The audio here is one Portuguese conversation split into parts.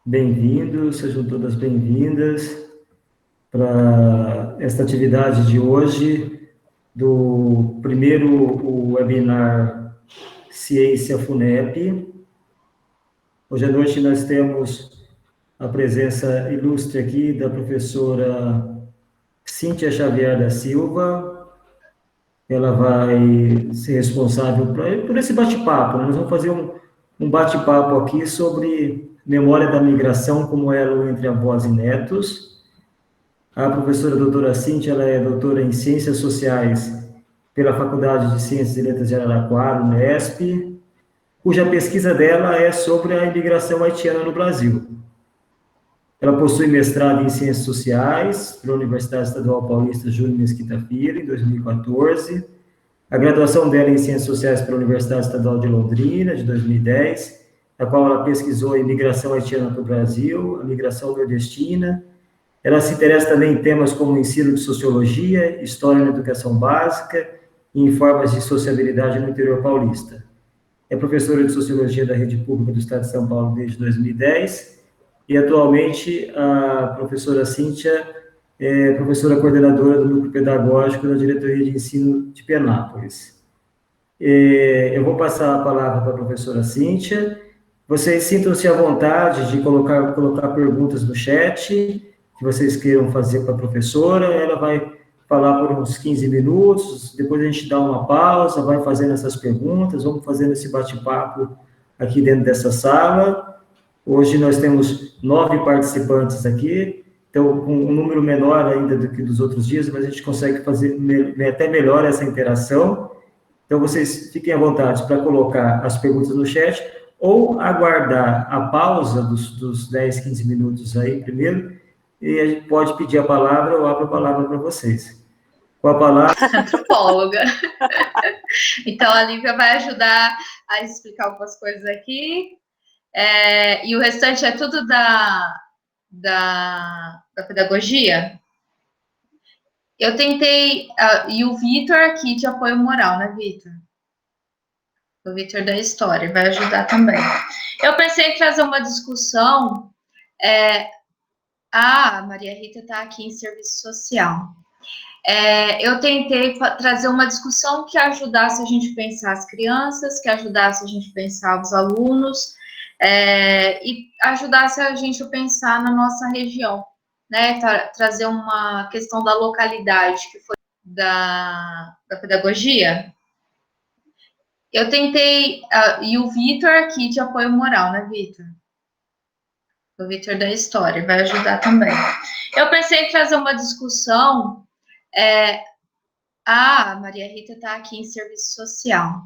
Bem-vindos, sejam todas bem-vindas para esta atividade de hoje do primeiro webinar Ciência FUNEP. Hoje à noite nós temos a presença ilustre aqui da professora Cíntia Xavier da Silva. Ela vai ser responsável por esse bate-papo, né? Nós vamos fazer um bate-papo aqui sobre memória da migração como elo entre avós e netos. A professora doutora Cíntia, ela é doutora em Ciências Sociais pela Faculdade de Ciências e Letras de Araraquara, Unesp, cuja pesquisa dela é sobre a imigração haitiana no Brasil. Ela possui mestrado em Ciências Sociais pela Universidade Estadual Paulista Júlio Mesquita Filho, em 2014, a graduação dela em Ciências Sociais pela Universidade Estadual de Londrina, de 2010, na qual ela pesquisou a imigração haitiana para o Brasil, a migração nordestina. Ela se interessa também em temas como ensino de sociologia, história na educação básica e em formas de sociabilidade no interior paulista. É professora de sociologia da Rede Pública do Estado de São Paulo desde 2010 e atualmente a professora Cíntia é professora coordenadora do Núcleo Pedagógico da Diretoria de Ensino de Penápolis. Eu vou passar a palavra para a professora Cíntia. Vocês sintam-se à vontade de colocar perguntas no chat que vocês queiram fazer para a professora. Ela vai falar por uns 15 minutos, depois a gente dá uma pausa, vai fazendo essas perguntas, vamos fazendo esse bate-papo aqui dentro dessa sala. Hoje nós temos 9 participantes aqui, então com um número menor ainda do que dos outros dias, mas a gente consegue fazer até melhor essa interação. Então vocês fiquem à vontade para colocar as perguntas no chat ou aguardar a pausa dos 10, 15 minutos aí primeiro, e a gente pode pedir a palavra, eu abro a palavra para vocês. Com a palavra... Antropóloga. Então, a Lívia vai ajudar a explicar algumas coisas aqui, e o restante é tudo da pedagogia. Eu tentei, e o Vitor aqui de apoio moral, né, Vitor? O Vitor da História vai ajudar também. Eu pensei em trazer uma discussão, a Maria Rita está aqui em serviço social. Eu tentei trazer uma discussão que ajudasse a gente a pensar as crianças, que ajudasse a gente a pensar os alunos, e ajudasse a gente a pensar na nossa região, né? Trazer uma questão da localidade, que foi da pedagogia. Eu tentei, e o Vitor aqui de apoio moral, né, Vitor? O Vitor da História vai ajudar também. Eu pensei em trazer uma discussão, a Maria Rita está aqui em serviço social.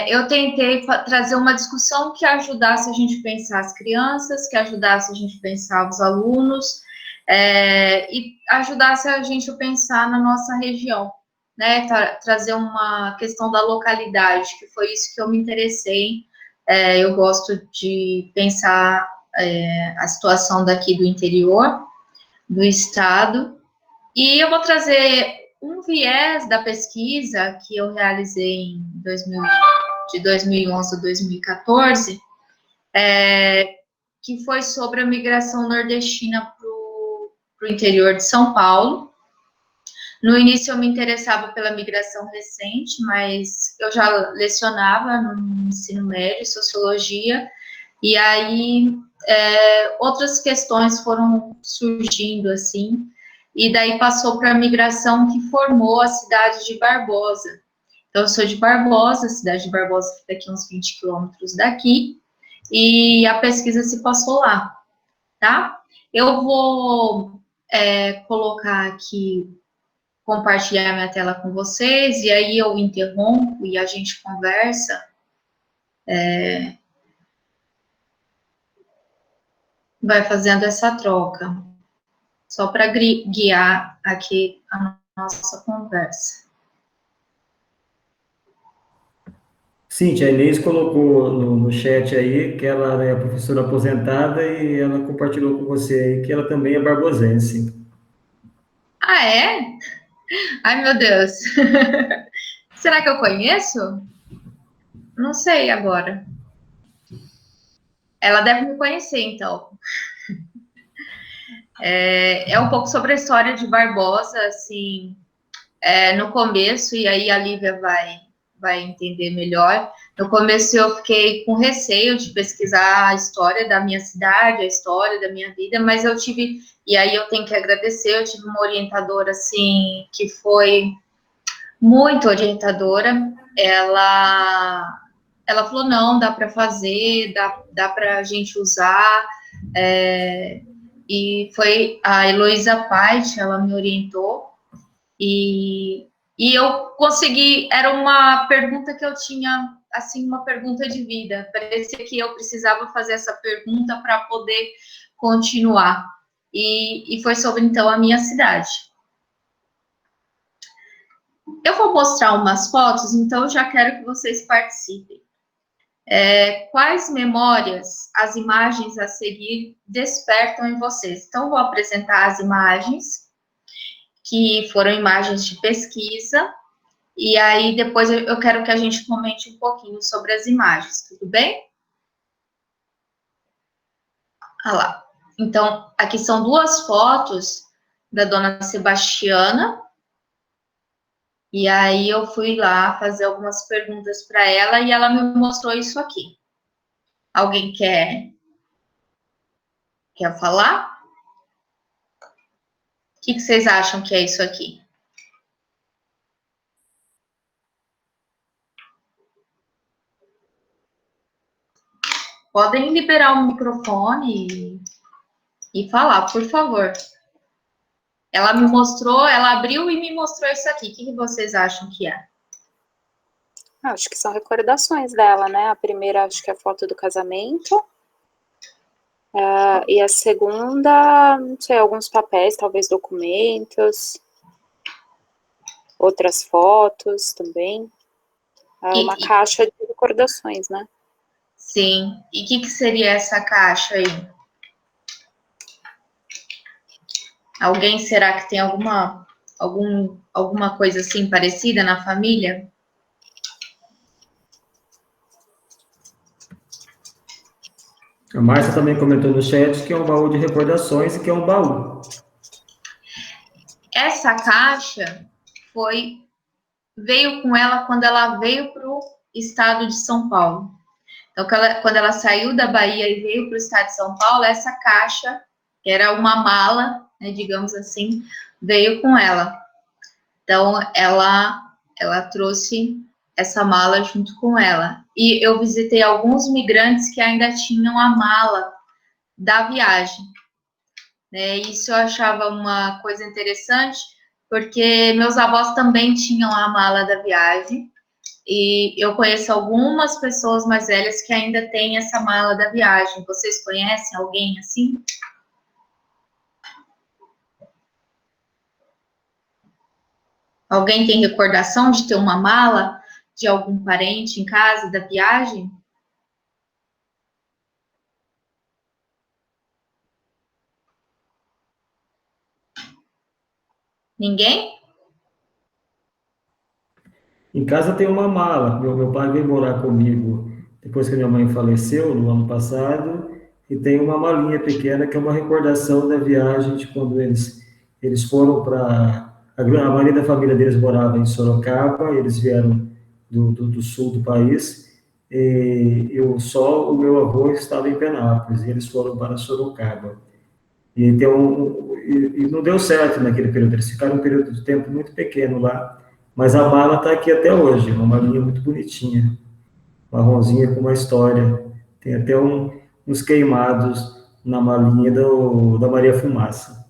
Eu tentei trazer uma discussão que ajudasse a gente a pensar as crianças, que ajudasse a gente a pensar os alunos, e ajudasse a gente a pensar na nossa região, né? Trazer uma questão da localidade, que foi isso que eu me interessei. Eu gosto de pensar a situação daqui do interior, do estado, e eu vou trazer um viés da pesquisa que eu realizei de 2011 a 2014, que foi sobre a migração nordestina para o interior de São Paulo. No início eu me interessava pela migração recente, mas eu já lecionava no ensino médio, sociologia, e aí outras questões foram surgindo, assim, e daí passou para a migração que formou a cidade de Barbosa. Então, eu sou de Barbosa, a cidade de Barbosa fica aqui uns 20 quilômetros daqui, e a pesquisa se passou lá, tá? Eu vou colocar aqui, compartilhar minha tela com vocês, e aí eu interrompo e a gente conversa. Vai fazendo essa troca, só para guiar aqui a nossa conversa. Cíntia, a Inês colocou no chat aí que ela é professora aposentada e ela compartilhou com você aí que ela também é barbosense. Ah, é? Ai, meu Deus. Será que eu conheço? Não sei agora. Ela deve me conhecer, então. É um pouco sobre a história de Barbosa, assim, no começo, e aí a Lívia vai entender melhor. No começo eu fiquei com receio de pesquisar a história da minha cidade, a história da minha vida, mas eu tive, e aí eu tenho que agradecer, eu tive uma orientadora, assim, que foi muito orientadora. Ela falou, não, dá para fazer, dá para a gente usar, e foi a Heloísa Pait, ela me orientou, e eu consegui, era uma pergunta que eu tinha, assim, uma pergunta de vida, parecia que eu precisava fazer essa pergunta para poder continuar, e foi sobre, então, a minha cidade. Eu vou mostrar umas fotos, então já quero que vocês participem. Quais memórias as imagens a seguir despertam em vocês? Então, vou apresentar as imagens, que foram imagens de pesquisa, e aí depois eu quero que a gente comente um pouquinho sobre as imagens, tudo bem? Olha lá. Então, aqui são duas fotos da dona Sebastiana, e aí eu fui lá fazer algumas perguntas para ela, e ela me mostrou isso aqui. Alguém quer falar? O que vocês acham que é isso aqui? Podem liberar o microfone e falar, por favor. Ela me mostrou, ela abriu e me mostrou isso aqui. O que vocês acham que é? Acho que são recordações dela, né? A primeira, acho que é a foto do casamento. E a segunda, não sei, alguns papéis, talvez documentos. Outras fotos também. Uma caixa de recordações, né? Sim. E o que seria essa caixa aí? Alguém, será que tem alguma coisa assim parecida na família? A Márcia também comentou no chat que é um baú de recordações e que é um baú. Essa caixa veio com ela quando ela veio para o estado de São Paulo. Então, quando ela saiu da Bahia e veio para o estado de São Paulo, essa caixa, que era uma mala, né, digamos assim, veio com ela. Então, ela trouxe essa mala junto com ela. E eu visitei alguns migrantes que ainda tinham a mala da viagem. Né? Isso eu achava uma coisa interessante, porque meus avós também tinham a mala da viagem. E eu conheço algumas pessoas mais velhas que ainda têm essa mala da viagem. Vocês conhecem alguém assim? Alguém tem recordação de ter uma mala de algum parente em casa da viagem? Ninguém? Em casa tem uma mala. Meu pai veio morar comigo depois que minha mãe faleceu, no ano passado, e tem uma malinha pequena que é uma recordação da viagem de quando eles foram para... A maioria da família deles morava em Sorocaba, eles vieram do sul do país, e o meu avô estava em Penápolis, e eles foram para Sorocaba. E, então, e não deu certo naquele período, eles ficaram um período de tempo muito pequeno lá, mas a mala está aqui até hoje, uma malinha muito bonitinha, marronzinha com uma história, tem até uns queimados na malinha da Maria Fumaça.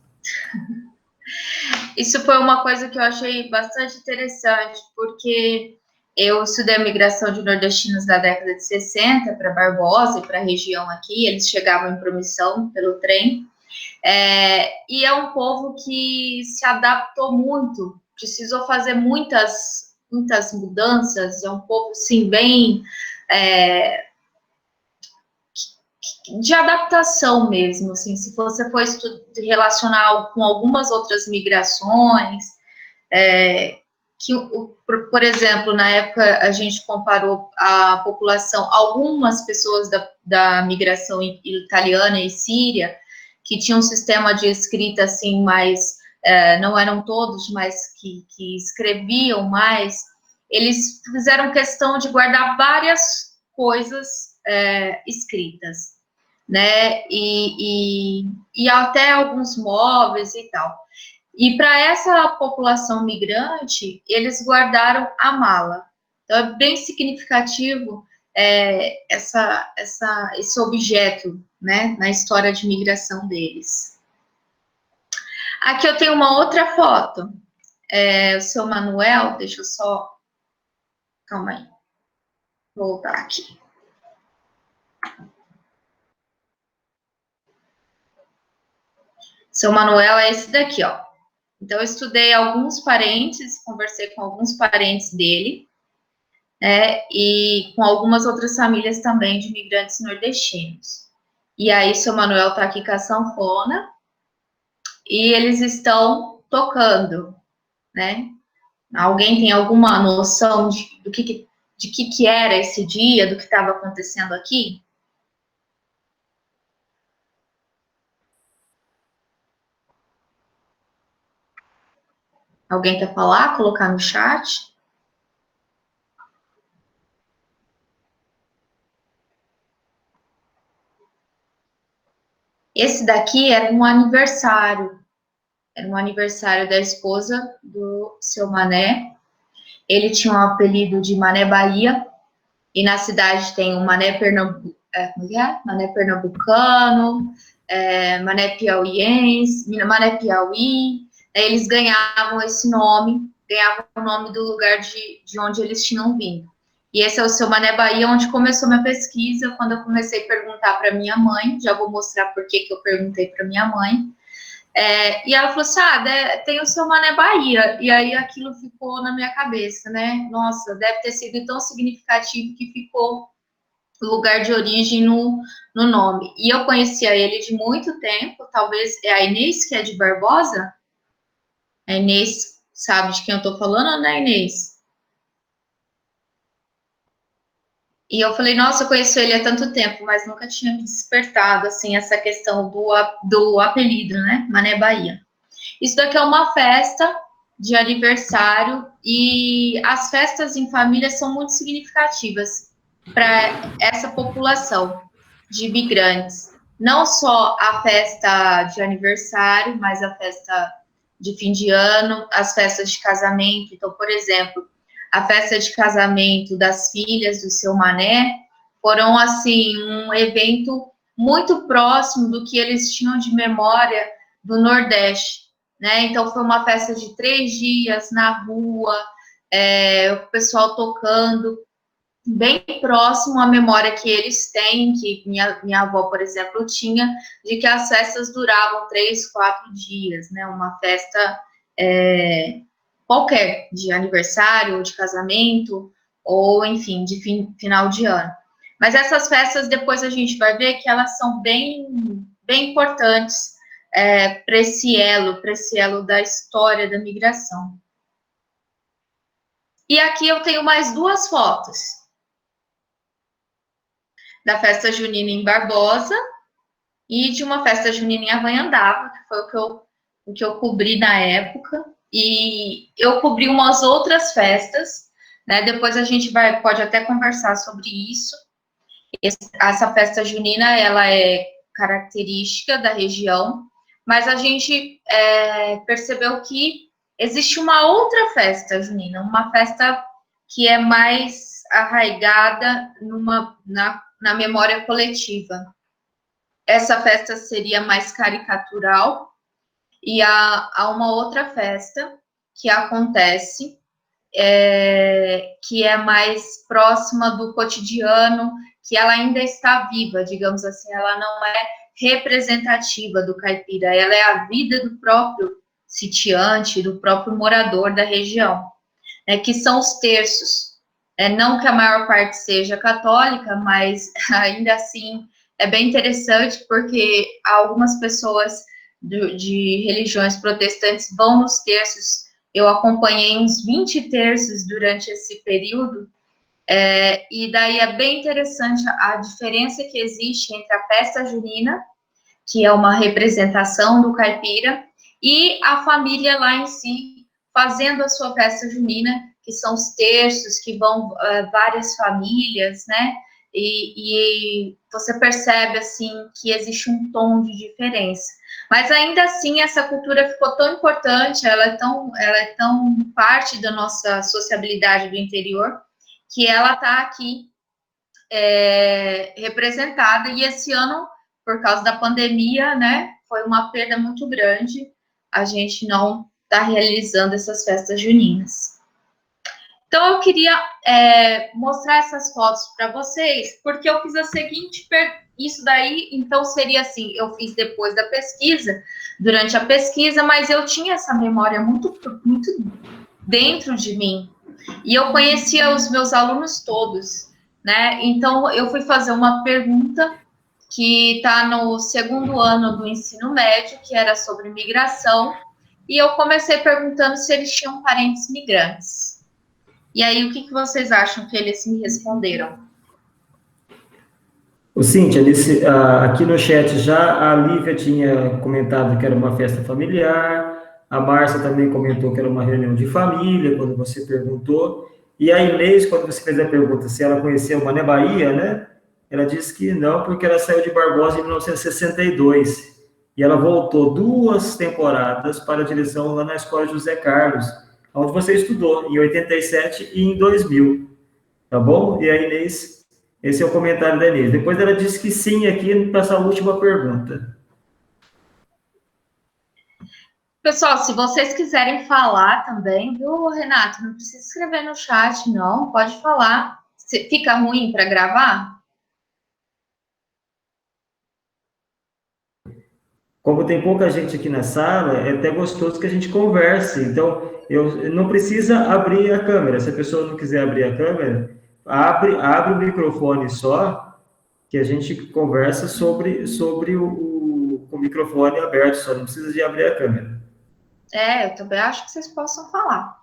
Isso foi uma coisa que eu achei bastante interessante, porque eu estudei a migração de nordestinos da década de 60 para Barbosa e para a região aqui, eles chegavam em Promissão pelo trem, e é um povo que se adaptou muito, precisou fazer muitas mudanças, é um povo, sim, bem... de adaptação mesmo, assim, se você for relacionar com algumas outras migrações, que, por exemplo, na época a gente comparou a população, algumas pessoas da migração italiana e síria, que tinham um sistema de escrita assim mais, não eram todos, mas que escreviam mais, eles fizeram questão de guardar várias coisas escritas, né, e até alguns móveis e tal. E para essa população migrante, eles guardaram a mala. Então, é bem significativo esse objeto, né, na história de migração deles. Aqui eu tenho uma outra foto. O seu Manuel, deixa eu só... Calma aí. Vou voltar aqui. Seu Manuel é esse daqui, ó. Então, eu estudei alguns parentes, conversei com alguns parentes dele, e com algumas outras famílias também de imigrantes nordestinos. E aí, seu Manuel está aqui com a sanfona, e eles estão tocando, né? Alguém tem alguma noção de que era esse dia, do que estava acontecendo aqui? Alguém quer falar? Colocar no chat? Esse daqui era um aniversário da esposa do seu Mané. Ele tinha um apelido de Mané Bahia, e na cidade tem o Mané Mané Pernambucano, Mané Piauiense, Mané Piauí. Eles ganhavam esse nome, ganhavam o nome do lugar de onde eles tinham vindo. E esse é o seu Mané Bahia, onde começou minha pesquisa, quando eu comecei a perguntar para minha mãe. Já vou mostrar por que eu perguntei para minha mãe. E ela falou assim, tem o seu Mané Bahia. E aí aquilo ficou na minha cabeça, né? Nossa, deve ter sido tão significativo que ficou lugar de origem no nome. E eu conhecia ele de muito tempo, talvez é a Inês, que é de Barbosa? A Inês sabe de quem eu tô falando, né, Inês? E eu falei, nossa, eu conheço ele há tanto tempo, mas nunca tinha me despertado, assim, essa questão do apelido, né, Mané Bahia. Isso daqui é uma festa de aniversário, e as festas em família são muito significativas para essa população de imigrantes. Não só a festa de aniversário, mas a festa de fim de ano, as festas de casamento. Então, por exemplo, a festa de casamento das filhas do seu Mané foram, assim, um evento muito próximo do que eles tinham de memória do Nordeste, né? Então, foi uma festa de 3 dias na rua, o pessoal tocando, bem próximo à memória que eles têm, que minha avó, por exemplo, tinha, de que as festas duravam 3, 4 dias, né? Uma festa qualquer, de aniversário, ou de casamento, ou, enfim, de final de ano. Mas essas festas, depois a gente vai ver que elas são bem, bem importantes para esse elo da história da migração. E aqui eu tenho mais 2 fotos. Da festa junina em Barbosa e de uma festa junina em Avanhandava, que foi o que eu cobri na época. E eu cobri umas outras festas, né? Depois a gente pode até conversar sobre isso. Essa festa junina, ela é característica da região, mas a gente percebeu que existe uma outra festa junina, uma festa que é mais arraigada na memória coletiva. Essa festa seria mais caricatural, e há uma outra festa que acontece, que é mais próxima do cotidiano, que ela ainda está viva, digamos assim, ela não é representativa do caipira, ela é a vida do próprio sitiante, do próprio morador da região, que são os terços. Não que a maior parte seja católica, mas ainda assim é bem interessante, porque algumas pessoas de religiões protestantes vão nos terços Eu acompanhei uns 20 terços durante esse período, e daí é bem interessante a diferença que existe entre a festa junina, que é uma representação do caipira, e a família lá em si, fazendo a sua festa junina, que são os terços, que vão várias famílias, né? E você percebe, assim, que existe um tom de diferença. Mas, ainda assim, essa cultura ficou tão importante, ela é tão parte da nossa sociabilidade do interior, que ela está aqui representada, e esse ano, por causa da pandemia, né, foi uma perda muito grande a gente não estar realizando essas festas juninas. Então, eu queria mostrar essas fotos para vocês, porque eu fiz a seguinte isso daí, então, seria assim, eu fiz depois da pesquisa, durante a pesquisa, mas eu tinha essa memória muito, muito dentro de mim, e eu conhecia os meus alunos todos, né? Então, eu fui fazer uma pergunta que está no segundo ano do ensino médio, que era sobre migração, e eu comecei perguntando se eles tinham parentes migrantes. E aí, o que vocês acham que eles me responderam? Cíntia, aqui no chat já a Lívia tinha comentado que era uma festa familiar, a Márcia também comentou que era uma reunião de família, quando você perguntou, e a Inês, quando você fez a pergunta se ela conhecia o Mané Bahia, né? Ela disse que não, porque ela saiu de Barbosa em 1962, e ela voltou 2 temporadas para a direção lá na Escola José Carlos, onde você estudou, em 87 e em 2000, tá bom? E a Inês, esse é o comentário da Inês. Depois ela disse que sim aqui para essa última pergunta. Pessoal, se vocês quiserem falar também, viu, Renato? Não precisa escrever no chat, não. Pode falar. Fica ruim para gravar? Como tem pouca gente aqui na sala, é até gostoso que a gente converse. Então, eu não precisa abrir a câmera. Se a pessoa não quiser abrir a câmera, abre o microfone só, que a gente conversa sobre o microfone aberto, só não precisa de abrir a câmera. Eu também acho que vocês possam falar.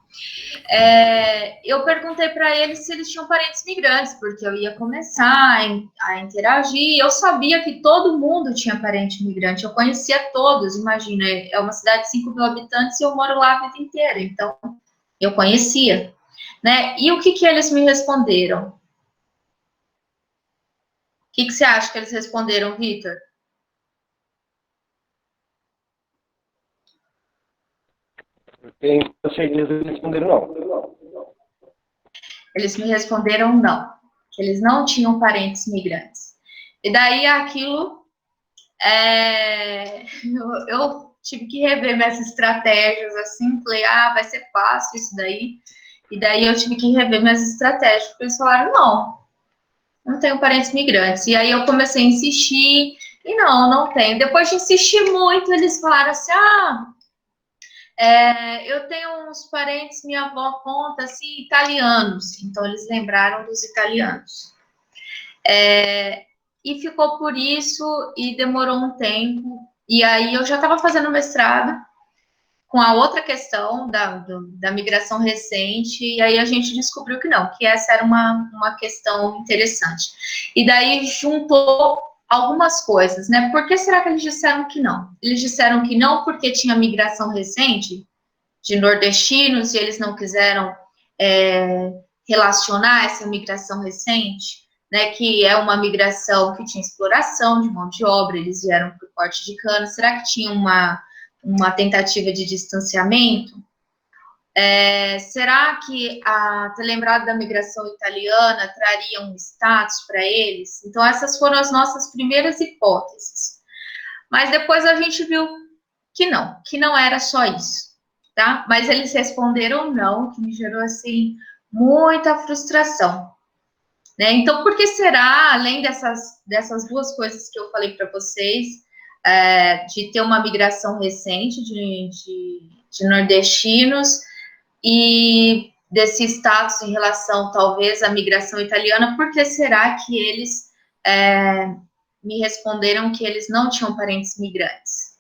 Eu perguntei para eles se eles tinham parentes migrantes, porque eu ia começar a interagir. Eu sabia que todo mundo tinha parente migrante, eu conhecia todos. Imagina, é uma cidade de 5 mil habitantes e eu moro lá a vida inteira, então eu conhecia, né? E o que eles me responderam? O que você acha que eles responderam, Vitor? Eu sei, eles responderam não. Eles me responderam não, que eles não tinham parentes migrantes. E daí aquilo, eu tive que rever minhas estratégias, assim, falei, vai ser fácil isso daí. E daí eu tive que rever minhas estratégias, porque eles falaram, não tenho parentes migrantes. E aí eu comecei a insistir, e não tenho. Depois de insistir muito, eles falaram assim, eu tenho uns parentes, minha avó conta, assim, italianos. Então, eles lembraram dos italianos. E ficou por isso, e demorou um tempo. E aí, eu já estava fazendo mestrado com a outra questão da migração recente, e aí a gente descobriu que não, que essa era uma questão interessante. E daí, juntou algumas coisas, né? Por que será que eles disseram que não? Eles disseram que não porque tinha migração recente de nordestinos e eles não quiseram relacionar essa migração recente, né, que é uma migração que tinha exploração de mão de obra, eles vieram para o corte de cana. Será que tinha uma tentativa de distanciamento? Será que ter lembrado da migração italiana traria um status para eles? Então, essas foram as nossas primeiras hipóteses. Mas depois a gente viu que não era só isso, tá? Mas eles responderam não, que me gerou, assim, muita frustração, né? Então, por que será, além dessas duas coisas que eu falei para vocês, de ter uma migração recente de nordestinos e desse status em relação, talvez, à migração italiana, por que será que eles me responderam que eles não tinham parentes migrantes?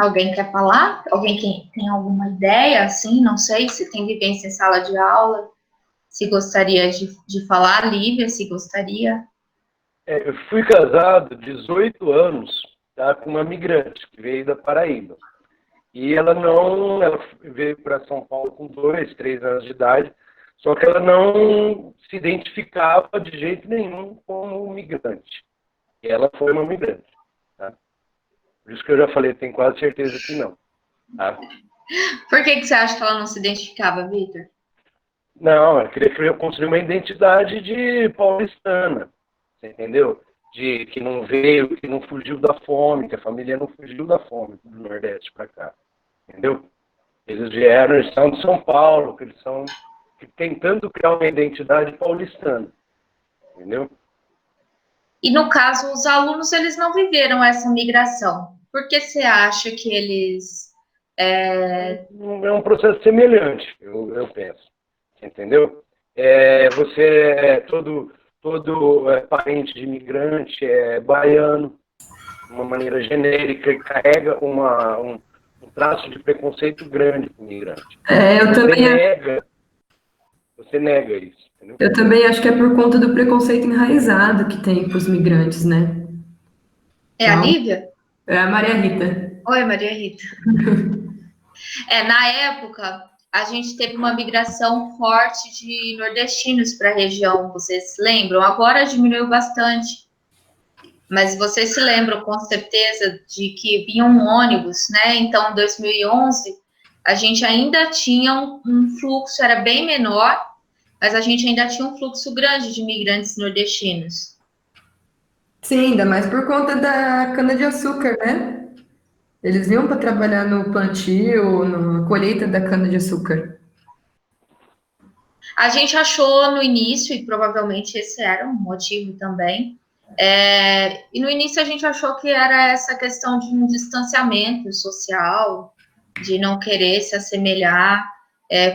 Alguém quer falar? Alguém tem alguma ideia, assim? Não sei se tem vivência em sala de aula, se gostaria de falar, Lívia, se gostaria. Eu fui casado 18 anos, tá, com uma migrante que veio da Paraíba. E ela veio para São Paulo com 2, 3 anos de idade, só que ela não se identificava de jeito nenhum como migrante. E ela foi uma migrante. Tá? Por isso que eu já falei, tenho quase certeza que não. Tá? Por que você acha que ela não se identificava, Vitor? Não, ela queria construir uma identidade de paulistana, você entendeu? De que não veio, que não fugiu da fome, que a família não fugiu da fome do Nordeste para cá, entendeu? Eles vieram, eles são de São Paulo, que eles são tentando criar uma identidade paulistana, entendeu? E no caso, os alunos, eles não viveram essa migração. Por que você acha que eles... É um processo semelhante, eu penso, entendeu? Todo parente de imigrante é baiano, de uma maneira genérica, e carrega um traço de preconceito grande com o imigrante. Você nega isso. Entendeu? Eu também acho que é por conta do preconceito enraizado que tem com os migrantes, né? É a Lívia? É a Maria Rita. Oi, Maria Rita. Na época, a gente teve uma migração forte de nordestinos para a região, vocês se lembram? Agora diminuiu bastante. Mas vocês se lembram, com certeza, de que vinha um ônibus, né? Então, em 2011, a gente ainda tinha um fluxo, era bem menor, mas a gente ainda tinha um fluxo grande de imigrantes nordestinos. Sim, ainda mais por conta da cana-de-açúcar, né? Eles vinham para trabalhar no plantio, na colheita da cana-de-açúcar. A gente achou no início, e provavelmente esse era um motivo também, e no início a gente achou que era essa questão de um distanciamento social, de não querer se assemelhar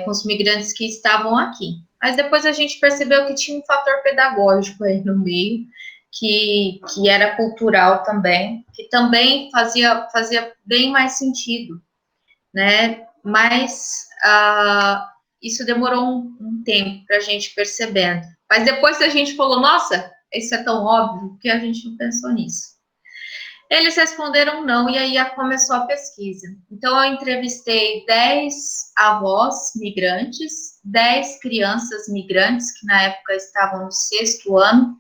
com os migrantes que estavam aqui. Mas depois a gente percebeu que tinha um fator pedagógico aí no meio, que era cultural também, que também fazia bem mais sentido, né? Mas isso demorou um tempo para a gente percebendo. Mas depois a gente falou, nossa, isso é tão óbvio, que a gente não pensou nisso. Eles responderam não, e aí começou a pesquisa. Então, eu entrevistei 10 avós migrantes, 10 crianças migrantes, que na época estavam no 6º ano.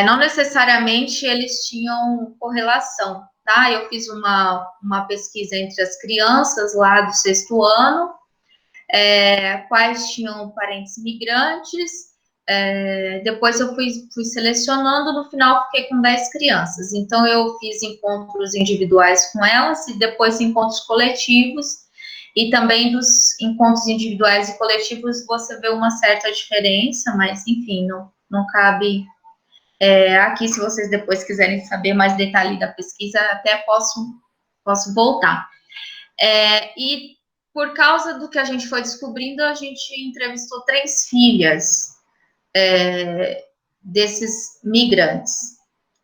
Não necessariamente eles tinham correlação, tá? Eu fiz uma pesquisa entre as crianças lá do 6º ano, quais tinham parentes migrantes, depois eu fui selecionando, no final fiquei com 10 crianças. Então, eu fiz encontros individuais com elas e depois encontros coletivos, e também dos encontros individuais e coletivos você vê uma certa diferença, mas, enfim, não cabe... aqui, se vocês depois quiserem saber mais detalhe da pesquisa, até posso voltar. E por causa do que a gente foi descobrindo, a gente entrevistou 3 filhas desses migrantes,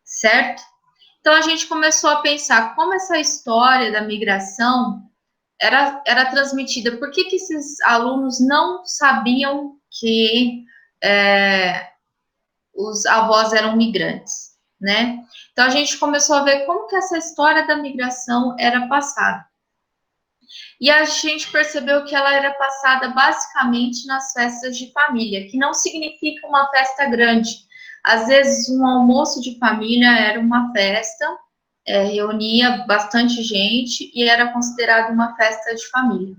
certo? Então, a gente começou a pensar como essa história da migração era transmitida, por que esses alunos não sabiam que os avós eram migrantes, né? Então, a gente começou a ver como que essa história da migração era passada. E a gente percebeu que ela era passada basicamente nas festas de família, que não significa uma festa grande. Às vezes, um almoço de família era uma festa, reunia bastante gente e era considerado uma festa de família.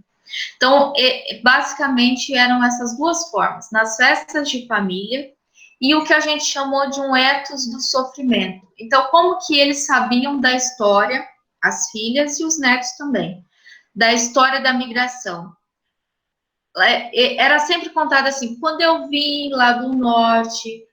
Então, basicamente, eram essas 2 formas, nas festas de família e o que a gente chamou de um ethos do sofrimento. Então, como que eles sabiam da história, as filhas e os netos também, da história da migração. Era sempre contado assim, quando eu vim lá do norte,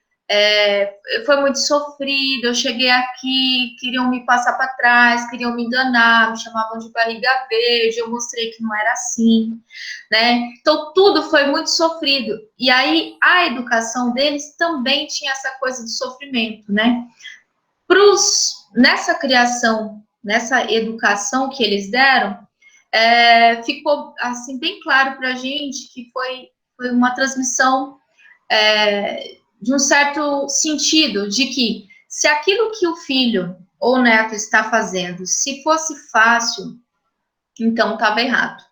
foi muito sofrido, eu cheguei aqui, queriam me passar para trás, queriam me enganar, me chamavam de barriga verde, eu mostrei que não era assim, né? Então, tudo foi muito sofrido. E aí, a educação deles também tinha essa coisa do sofrimento, né? Nessa criação nessa educação que eles deram, ficou assim bem claro para a gente que foi uma transmissão de um certo sentido, de que se aquilo que o filho ou o neto está fazendo, se fosse fácil, então estava errado.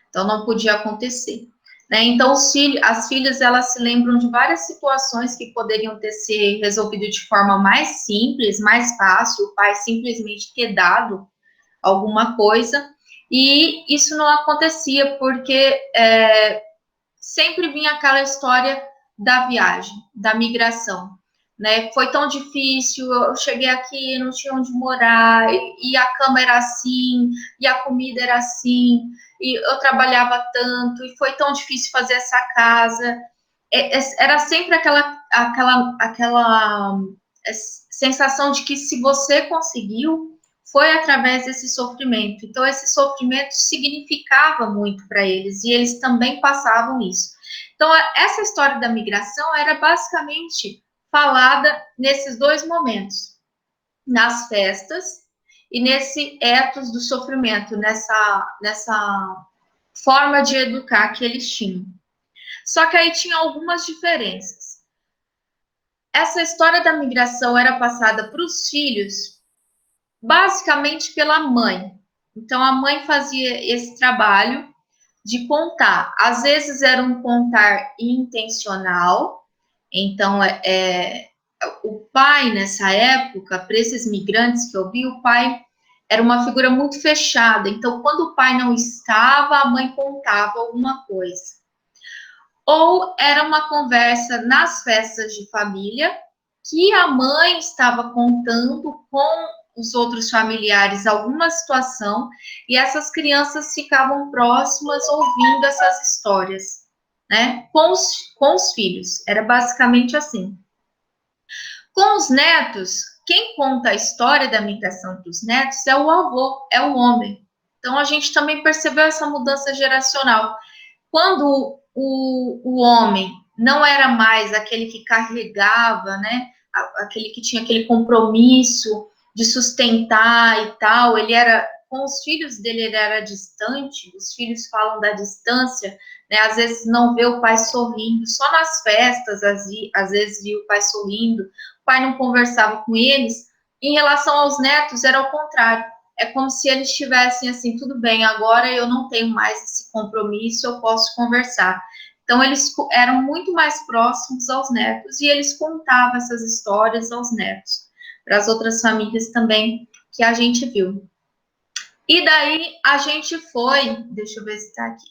Então não podia acontecer. Né? Então as filhas, elas se lembram de várias situações que poderiam ter se resolvido de forma mais simples, mais fácil, o pai simplesmente ter dado alguma coisa, e isso não acontecia, porque sempre vinha aquela história da viagem, da migração, né? Foi tão difícil, eu cheguei aqui, não tinha onde morar, e a cama era assim, e a comida era assim, e eu trabalhava tanto, e foi tão difícil fazer essa casa. Era sempre aquela sensação de que se você conseguiu, foi através desse sofrimento. Então, esse sofrimento significava muito para eles, e eles também passavam isso. Então, essa história da migração era basicamente falada nesses dois momentos, nas festas e nesse ethos do sofrimento, nessa forma de educar que eles tinham. Só que aí tinha algumas diferenças. Essa história da migração era passada para os filhos basicamente pela mãe. Então, a mãe fazia esse trabalho de contar. Às vezes era um contar intencional. Então, o pai, nessa época, para esses migrantes que eu vi, o pai era uma figura muito fechada. Então, quando o pai não estava, a mãe contava alguma coisa. Ou era uma conversa nas festas de família, que a mãe estava contando com os outros familiares alguma situação, e essas crianças ficavam próximas ouvindo essas histórias, né? Com os filhos. Era basicamente assim. Com os netos, quem conta a história da migração dos netos é o avô, é o homem. Então, a gente também percebeu essa mudança geracional. Quando o homem não era mais aquele que carregava, né? Aquele que tinha aquele compromisso de sustentar e tal, ele era, com os filhos dele, ele era distante. Os filhos falam da distância, né? Às vezes não vê o pai sorrindo, só nas festas, às vezes via o pai sorrindo, o pai não conversava com eles. Em relação aos netos, era o contrário. É como se eles tivessem assim, tudo bem, agora eu não tenho mais esse compromisso, eu posso conversar. Então, eles eram muito mais próximos aos netos, e eles contavam essas histórias aos netos, para as outras famílias também que a gente viu. E daí, a gente foi, deixa eu ver se está aqui,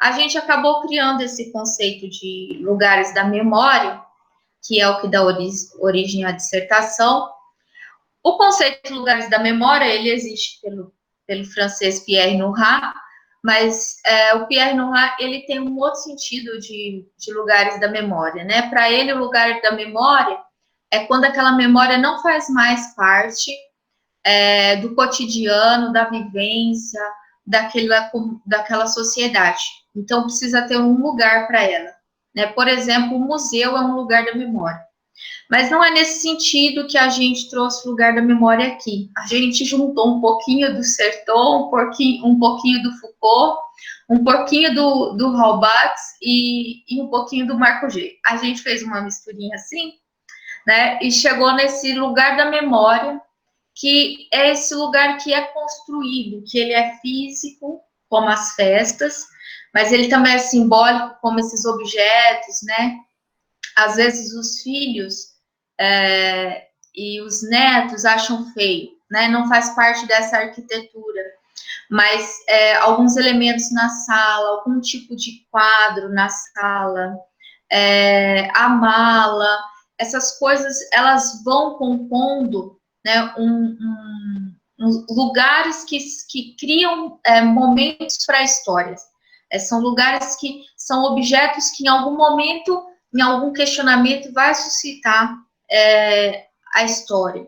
a gente acabou criando esse conceito de lugares da memória, que é o que dá origem à dissertação. O conceito de lugares da memória, ele existe pelo francês Pierre Nora, mas o Pierre Nora, ele tem um outro sentido de lugares da memória, né? Para ele, o lugar da memória é quando aquela memória não faz mais parte do cotidiano, da vivência, daquela sociedade. Então, precisa ter um lugar para ela, né? Por exemplo, o museu é um lugar da memória. Mas não é nesse sentido que a gente trouxe o lugar da memória aqui. A gente juntou um pouquinho do Serton, um pouquinho do Foucault, um pouquinho do Halbach e um pouquinho do Marco G. A gente fez uma misturinha assim, né? E chegou nesse lugar da memória, que é esse lugar que é construído, que ele é físico, como as festas, mas ele também é simbólico, como esses objetos, né? Às vezes os filhos e os netos acham feio, né? Não faz parte dessa arquitetura, mas alguns elementos na sala, algum tipo de quadro na sala, a mala, essas coisas, elas vão compondo, né, lugares que criam momentos para histórias. São lugares que são objetos que em algum momento, em algum questionamento, vai suscitar a história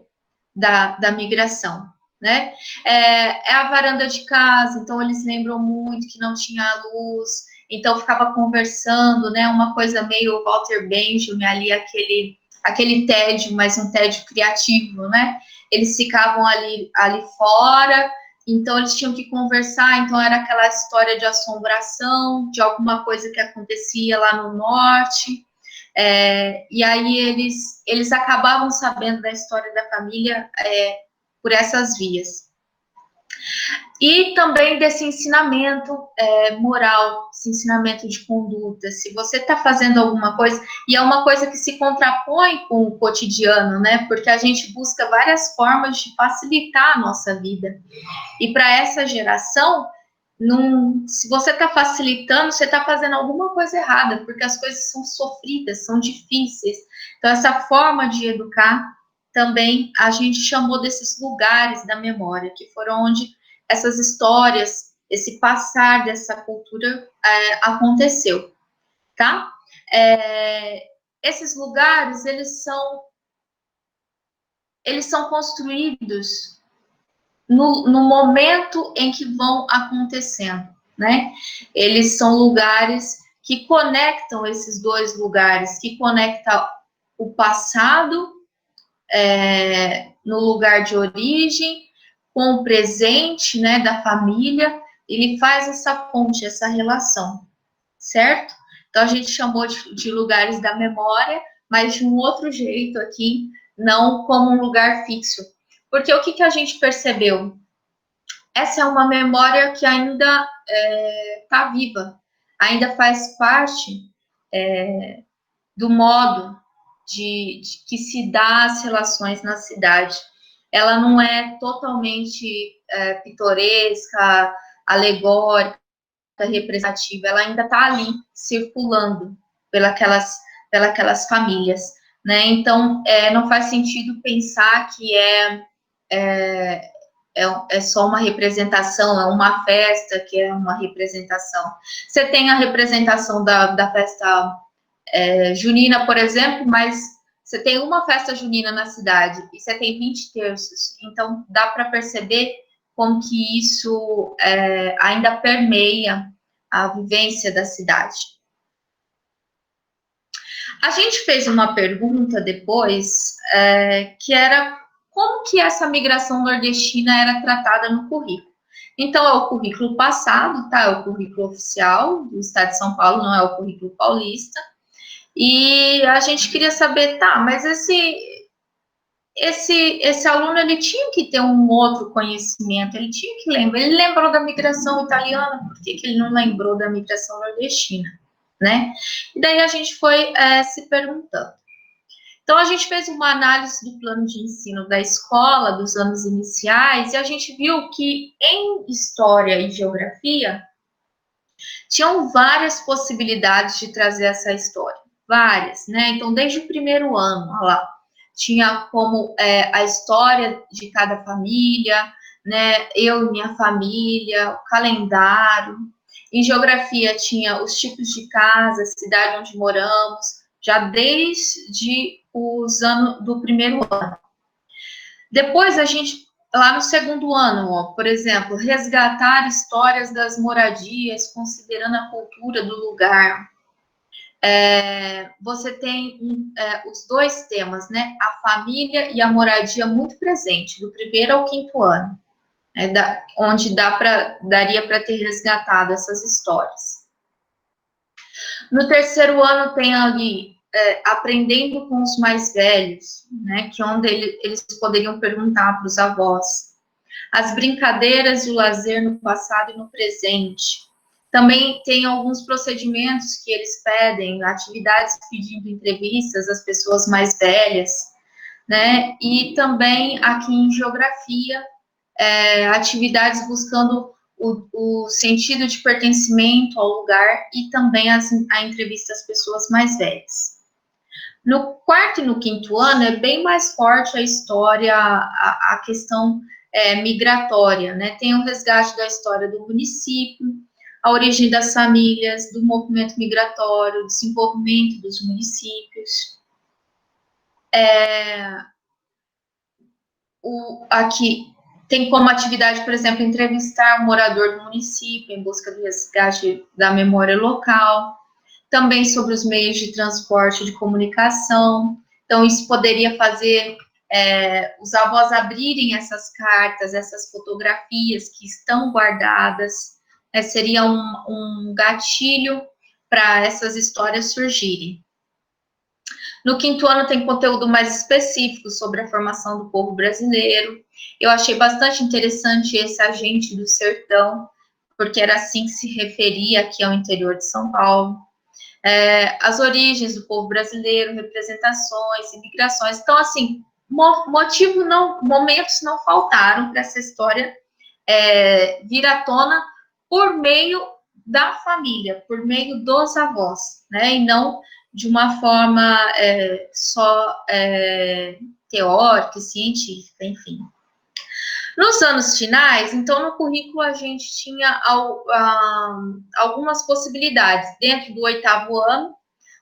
da migração, né? É a varanda de casa, então eles lembram muito que não tinha luz, então ficava conversando, né? Uma coisa meio Walter Benjamin ali, aquele tédio, mas um tédio criativo, né? eles ficavam ali fora, então eles tinham que conversar, então era aquela história de assombração, de alguma coisa que acontecia lá no norte, e aí eles acabavam sabendo da história da família por essas vias. E também desse ensinamento moral, esse ensinamento de conduta. Se você está fazendo alguma coisa, e é uma coisa que se contrapõe com o cotidiano, né? Porque a gente busca várias formas de facilitar a nossa vida. E para essa geração, se você está facilitando, você está fazendo alguma coisa errada, porque as coisas são sofridas, são difíceis. Então, essa forma de educar, também a gente chamou desses lugares da memória, que foram onde essas histórias, esse passar dessa cultura aconteceu, tá? Esses lugares, eles são construídos no momento em que vão acontecendo, né? Eles são lugares que conectam esses dois lugares, que conectam o passado no lugar de origem, com o presente, né, da família, ele faz essa ponte, essa relação, certo? Então, a gente chamou de lugares da memória, mas de um outro jeito aqui, não como um lugar fixo. Porque o que a gente percebeu? Essa é uma memória que ainda está viva, ainda faz parte do modo de que se dá as relações na cidade. Ela não é totalmente pitoresca, alegórica, representativa, ela ainda está ali, circulando pelas famílias, né? Então, não faz sentido pensar que é só uma representação, é uma festa que é uma representação. Você tem a representação da festa junina, por exemplo, mas você tem uma festa junina na cidade e você tem 20 terços, então dá para perceber como que isso ainda permeia a vivência da cidade. A gente fez uma pergunta depois, que era como que essa migração nordestina era tratada no currículo. Então, é o currículo passado, tá? É o currículo oficial do Estado de São Paulo, não é o currículo paulista. E a gente queria saber, tá, mas esse aluno, ele tinha que ter um outro conhecimento, ele tinha que lembrar, ele lembrou da migração italiana, por que ele não lembrou da migração nordestina, né? E daí a gente foi se perguntando. Então, a gente fez uma análise do plano de ensino da escola, dos anos iniciais, e a gente viu que em História e Geografia, tinham várias possibilidades de trazer essa história. Várias, né? Então, desde o primeiro ano, olha lá, tinha como a história de cada família, né? Eu e minha família, o calendário. Em geografia, tinha os tipos de casa, cidade onde moramos, já desde os anos do primeiro ano. Depois, a gente, lá no segundo ano, ó, por exemplo, resgatar histórias das moradias, considerando a cultura do lugar. Você tem os dois temas, né? A família e a moradia muito presente, do primeiro ao quinto ano, onde daria para ter resgatado essas histórias. No terceiro ano tem ali aprendendo com os mais velhos, né? Que é onde eles poderiam perguntar para os avós. As brincadeiras e o lazer no passado e no presente. Também tem alguns procedimentos que eles pedem, atividades pedindo entrevistas às pessoas mais velhas, né? E também aqui em geografia, atividades buscando o sentido de pertencimento ao lugar e também a entrevista às pessoas mais velhas. No quarto e no quinto ano é bem mais forte a história, a questão migratória, né? Tem o resgate da história do município, a origem das famílias, do movimento migratório, do desenvolvimento dos municípios. Aqui tem como atividade, por exemplo, entrevistar o morador do município em busca do resgate da memória local, também sobre os meios de transporte e de comunicação. Então, isso poderia fazer os avós abrirem essas cartas, essas fotografias que estão guardadas, seria um gatilho para essas histórias surgirem. No 5º ano tem conteúdo mais específico sobre a formação do povo brasileiro. Eu achei bastante interessante esse agente do sertão, porque era assim que se referia aqui ao interior de São Paulo. As origens do povo brasileiro, representações, imigrações. Então, assim, momentos não faltaram para essa história vir à tona por meio da família, por meio dos avós, né? E não de uma forma só teórica, científica, enfim. Nos anos finais, então, no currículo a gente tinha algumas possibilidades. Dentro do 8º ano,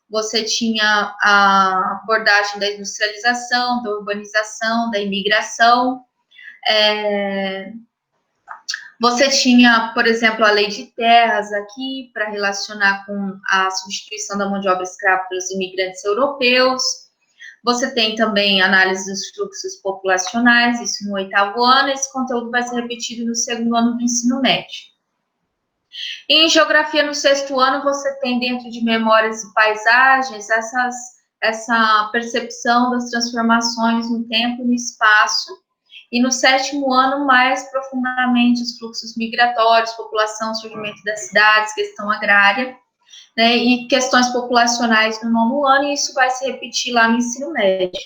você tinha a abordagem da industrialização, da urbanização, da imigração. Você tinha, por exemplo, a lei de terras aqui, para relacionar com a substituição da mão de obra escrava pelos imigrantes europeus. Você tem também análise dos fluxos populacionais, isso no 8º ano. Esse conteúdo vai ser repetido no 2º ano do ensino médio. Em geografia, no 6º ano, você tem dentro de memórias e paisagens essa percepção das transformações no tempo e no espaço. E no 7º ano, mais profundamente, os fluxos migratórios, população, surgimento das cidades, questão agrária, né, e questões populacionais no 9º ano, e isso vai se repetir lá no ensino médio.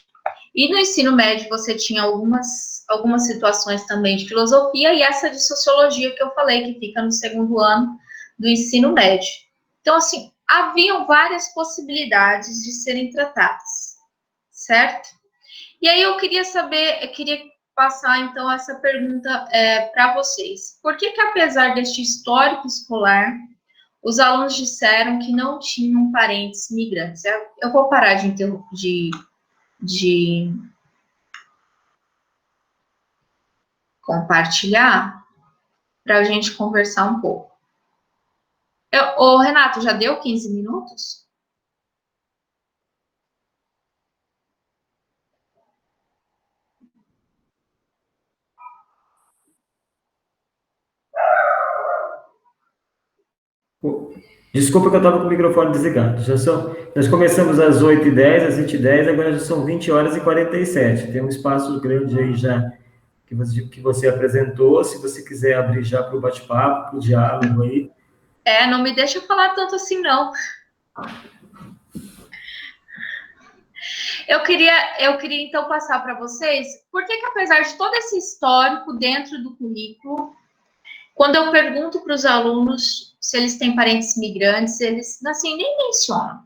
E no ensino médio você tinha algumas situações também de filosofia, e essa de sociologia que eu falei, que fica no 2º ano do ensino médio. Então, assim, haviam várias possibilidades de serem tratadas, certo? E aí eu queria passar, então, essa pergunta para vocês. Por que, apesar deste histórico escolar, os alunos disseram que não tinham parentes migrantes? Eu vou parar de compartilhar para a gente conversar um pouco. Ô, Renato, já deu 15 minutos? Desculpa que eu estava com o microfone desligado. Nós começamos às 8h10, às 20h10, agora já são 20h47. Tem um espaço grande aí já que você apresentou. Se você quiser abrir já para o bate-papo, para o diálogo aí. Não me deixa falar tanto assim, não. Eu queria então passar para vocês por que apesar de todo esse histórico dentro do currículo, quando eu pergunto para os alunos se eles têm parentes migrantes, eles, assim, nem mencionam.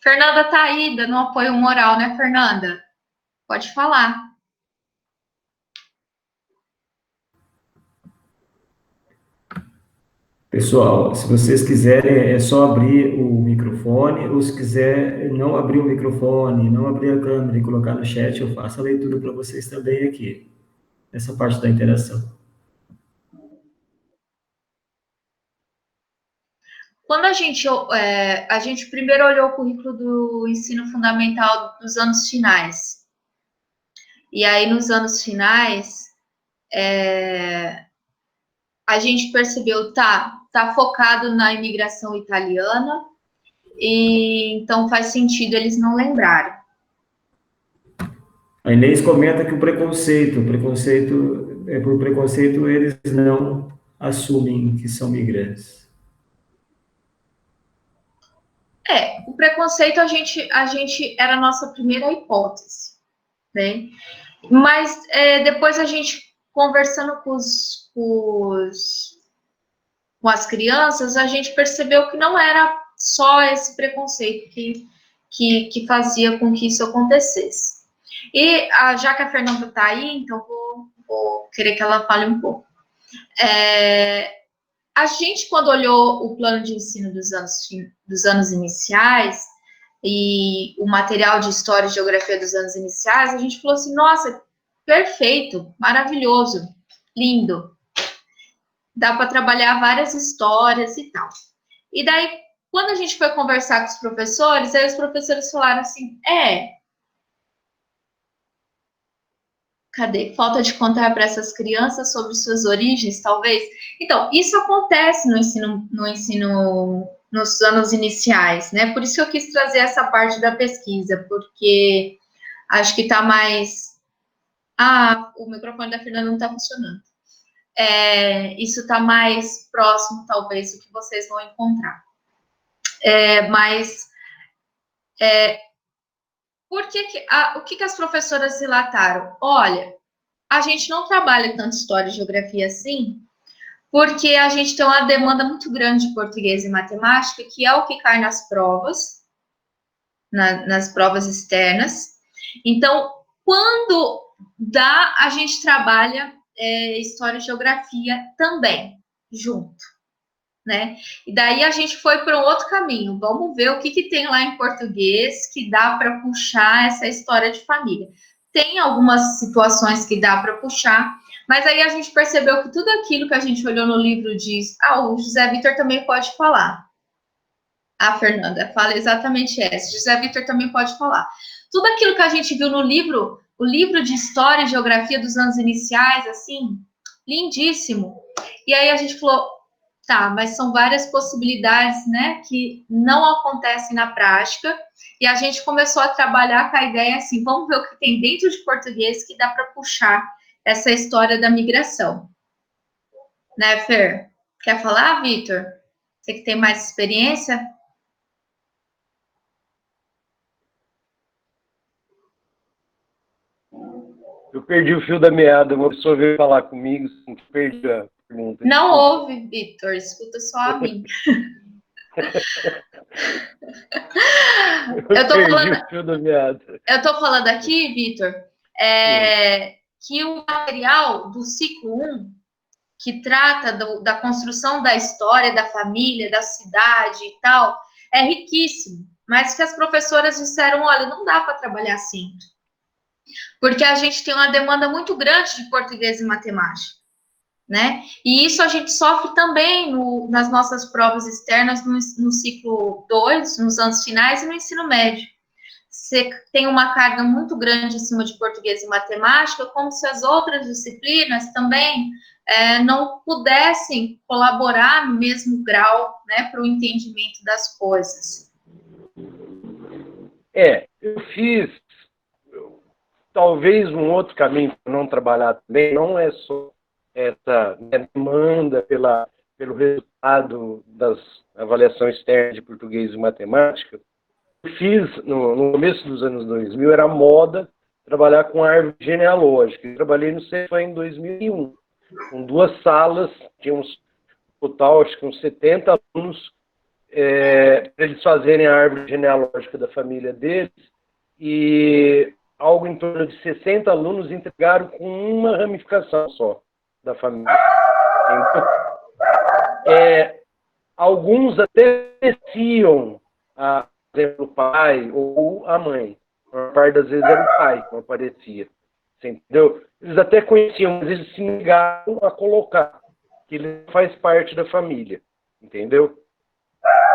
Fernanda tá aí, dando um apoio moral, né, Fernanda? Pode falar. Pessoal, se vocês quiserem, é só abrir o microfone, ou se quiser não abrir o microfone, não abrir a câmera e colocar no chat, eu faço a leitura para vocês também aqui, nessa parte da interação. Quando a gente primeiro olhou o currículo do ensino fundamental dos anos finais, e aí nos anos finais, a gente percebeu, tá focado na imigração italiana, e então faz sentido eles não lembrarem. A Inês comenta que por preconceito eles não assumem que são migrantes. O preconceito a gente era a nossa primeira hipótese, né? Mas depois a gente conversando com as crianças, a gente percebeu que não era só esse preconceito que fazia com que isso acontecesse. E já que a Fernanda está aí, então vou querer que ela fale um pouco. A gente, quando olhou o plano de ensino dos anos iniciais e o material de história e geografia dos anos iniciais, a gente falou assim, nossa, perfeito, maravilhoso, lindo. dá para trabalhar várias histórias e tal. E daí, quando a gente foi conversar com os professores, aí os professores falaram assim, cadê? Falta de contar para essas crianças sobre suas origens, talvez? Então, isso acontece no ensino nos anos iniciais, né? Por isso que eu quis trazer essa parte da pesquisa, porque acho que está mais... o microfone da Fernanda não está funcionando. Isso está mais próximo, talvez, do que vocês vão encontrar. O que as professoras relataram? Olha, a gente não trabalha tanto história e geografia assim, porque a gente tem uma demanda muito grande de português e matemática, que é o que cai nas provas, nas provas externas. Então, quando dá, a gente trabalha história e geografia também, junto, né? E daí a gente foi para um outro caminho. Vamos ver o que tem lá em português que dá para puxar essa história de família. Tem algumas situações que dá para puxar, mas aí a gente percebeu que tudo aquilo que a gente olhou no livro diz... o José Vitor também pode falar. A Fernanda fala exatamente essa. José Vitor também pode falar. Tudo aquilo que a gente viu no livro, o livro de História e Geografia dos anos iniciais, assim, lindíssimo. E aí a gente falou, tá, mas são várias possibilidades, né, que não acontecem na prática, e a gente começou a trabalhar com a ideia assim, vamos ver o que tem dentro de português que dá para puxar essa história da migração. Né, Fer? Quer falar, Vitor? Você que tem mais experiência? Eu perdi o fio da meada, uma pessoa veio falar comigo, perdi a pergunta. Não ouve, Vitor, escuta só a mim. Eu tô falando aqui, Vitor, que o material do ciclo 1, que trata da construção da história, da família, da cidade e tal, é riquíssimo, mas que as professoras disseram, olha, não dá para trabalhar assim, porque a gente tem uma demanda muito grande de português e matemática, né? E isso a gente sofre também nas nossas provas externas no ciclo 2, nos anos finais e no ensino médio. Você tem uma carga muito grande em cima de português e matemática, como se as outras disciplinas também não pudessem colaborar no mesmo grau, né, para o entendimento das coisas. Eu fiz talvez um outro caminho para não trabalhar também, não é só essa demanda pelo resultado das avaliações externas de português e matemática. Eu fiz, no começo dos anos 2000, era moda trabalhar com árvore genealógica. Eu trabalhei no Cefam em 2001, com 2 salas, tínhamos total, acho que uns 70 alunos, para eles fazerem a árvore genealógica da família deles, e algo em torno de 60 alunos entregaram com uma ramificação só da família. Então, alguns até conheciam, por exemplo, o pai ou a mãe. A maior parte das vezes era o pai que não aparecia. Você entendeu? Eles até conheciam, mas eles se negaram a colocar que ele faz parte da família. Entendeu?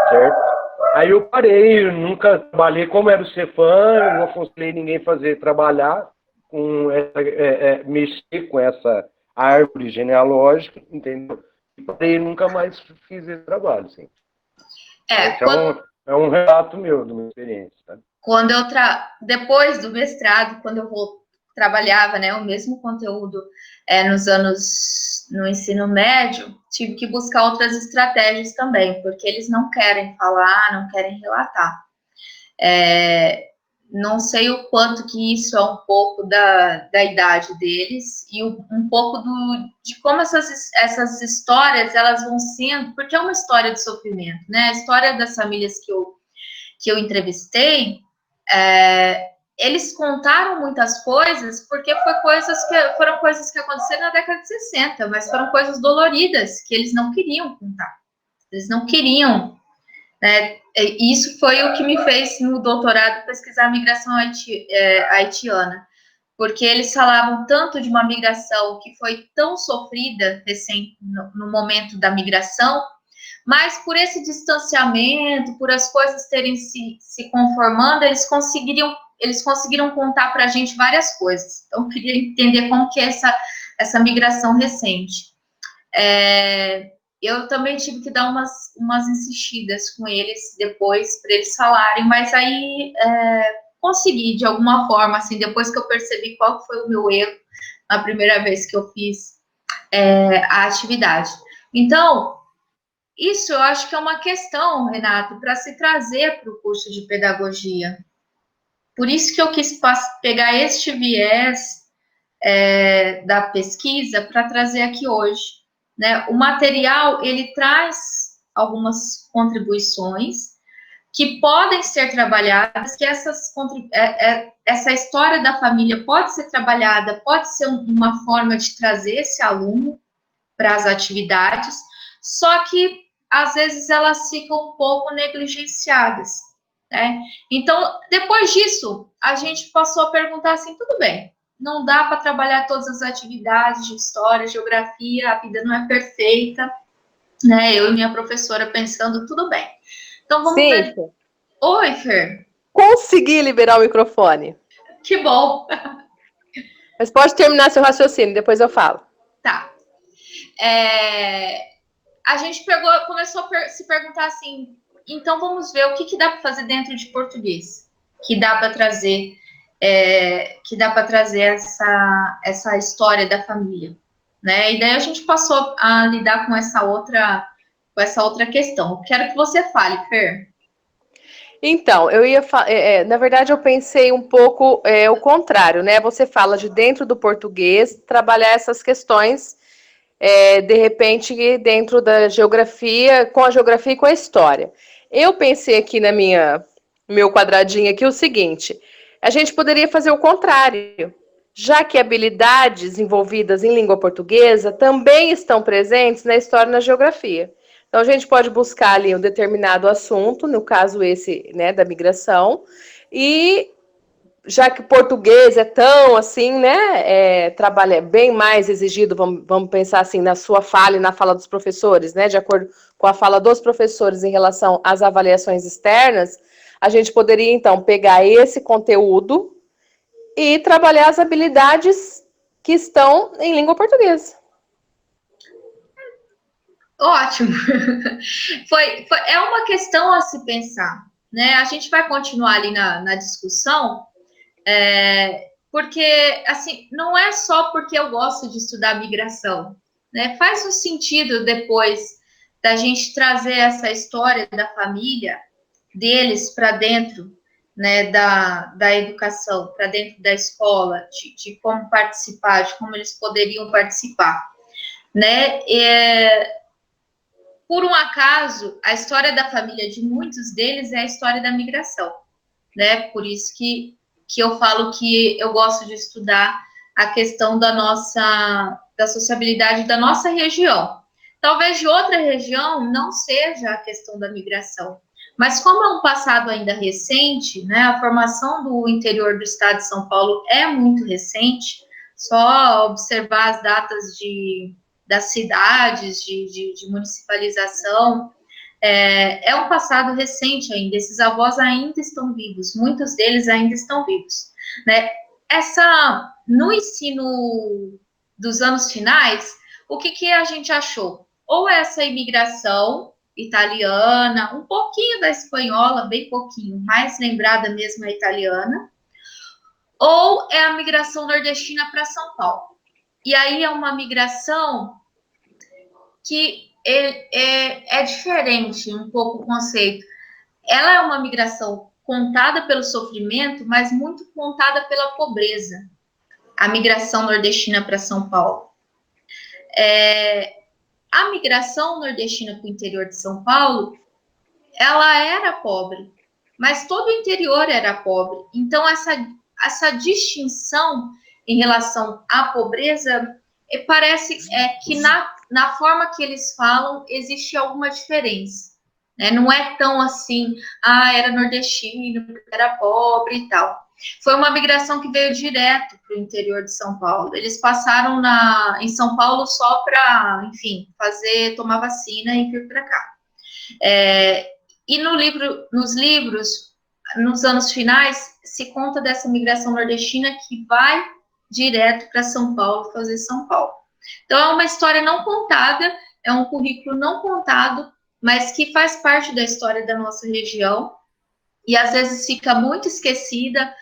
Certo? Aí eu parei, eu nunca trabalhei, como era o Cefam, eu não aconselhei ninguém trabalhar com mexer com essa árvore genealógica, entendeu? E parei, nunca mais fiz esse trabalho, assim. É um relato meu, de uma experiência, tá? Quando depois do mestrado, quando eu trabalhava, né, o mesmo conteúdo no ensino médio, tive que buscar outras estratégias também, porque eles não querem falar, não querem relatar. Não sei o quanto que isso é um pouco da idade deles e um pouco de como essas histórias elas vão sendo, porque é uma história de sofrimento, né? A história das famílias que eu entrevistei, eles contaram muitas coisas porque foram coisas que aconteceram na década de 60, mas foram coisas doloridas que eles não queriam contar. Eles não queriam, né? Isso foi o que me fez, no doutorado, pesquisar a migração haitiana. porque eles falavam tanto de uma migração que foi tão sofrida no momento da migração, mas por esse distanciamento, por as coisas terem se conformando, eles conseguiram contar para a gente várias coisas. Então, eu queria entender como que é essa migração recente. Eu também tive que dar umas insistidas com eles depois, para eles falarem, mas aí consegui, de alguma forma, assim, depois que eu percebi qual foi o meu erro na primeira vez que eu fiz a atividade. Então, isso eu acho que é uma questão, Renato, para se trazer para o curso de pedagogia. Por isso que eu quis pegar este viés da pesquisa para trazer aqui hoje, né? O material, ele traz algumas contribuições que podem ser trabalhadas, que essa história da família pode ser trabalhada, pode ser uma forma de trazer esse aluno para as atividades, só que, às vezes, elas ficam um pouco negligenciadas, né? Então, depois disso, a gente passou a perguntar assim, tudo bem, não dá para trabalhar todas as atividades de história, geografia, a vida não é perfeita, né? Eu e minha professora pensando, tudo bem. Então, vamos ver. Oi, Fer. Consegui liberar o microfone. Que bom. Mas pode terminar seu raciocínio, depois eu falo. Tá. A gente começou a se perguntar assim, então vamos ver o que dá para fazer dentro de português, que dá para trazer, essa história da família, né? E daí a gente passou a lidar com essa outra questão. Quero que você fale, Fer. Então, na verdade, eu pensei um pouco o contrário, né? Você fala de dentro do português, trabalhar essas questões, de repente, dentro da geografia, com a geografia e com a história. Eu pensei aqui meu quadradinho aqui o seguinte, a gente poderia fazer o contrário, já que habilidades envolvidas em língua portuguesa também estão presentes na história e na geografia. Então, a gente pode buscar ali um determinado assunto, no caso esse, né, da migração, e já que o português é tão assim, né, trabalha bem mais exigido, vamos pensar assim, na sua fala e na fala dos professores, né, de acordo com a fala dos professores em relação às avaliações externas, a gente poderia, então, pegar esse conteúdo e trabalhar as habilidades que estão em língua portuguesa. Ótimo. É uma questão a se pensar, né? A gente vai continuar ali na discussão, porque, assim, não é só porque eu gosto de estudar migração, né? Faz um sentido depois da gente trazer essa história da família deles para dentro, né, da educação, para dentro da escola, de como participar, de como eles poderiam participar, né? Por um acaso, a história da família de muitos deles é a história da migração, né? Por isso que eu falo que eu gosto de estudar a questão da sociabilidade da nossa região. Talvez de outra região não seja a questão da migração, mas como é um passado ainda recente, né? A formação do interior do estado de São Paulo é muito recente, só observar as datas das cidades, de municipalização, é um passado recente ainda, esses avós ainda estão vivos, muitos deles ainda estão vivos, né? No ensino dos anos finais, o que a gente achou? Ou essa imigração italiana, um pouquinho da espanhola, bem pouquinho, mais lembrada mesmo a italiana, ou é a migração nordestina para São Paulo. E aí é uma migração que é diferente um pouco o conceito. Ela é uma migração contada pelo sofrimento, mas muito contada pela pobreza. A migração nordestina para São Paulo. A migração nordestina para o interior de São Paulo, ela era pobre, mas todo o interior era pobre. Então, essa distinção em relação à pobreza, parece que na forma que eles falam, existe alguma diferença, né? Não é tão assim, era nordestino, era pobre e tal. Foi uma migração que veio direto para o interior de São Paulo. Eles passaram em São Paulo só para, enfim, tomar vacina e vir para cá. E nos livros, nos anos finais, se conta dessa migração nordestina que vai direto para São Paulo fazer São Paulo. Então, é uma história não contada, é um currículo não contado, mas que faz parte da história da nossa região e às vezes fica muito esquecida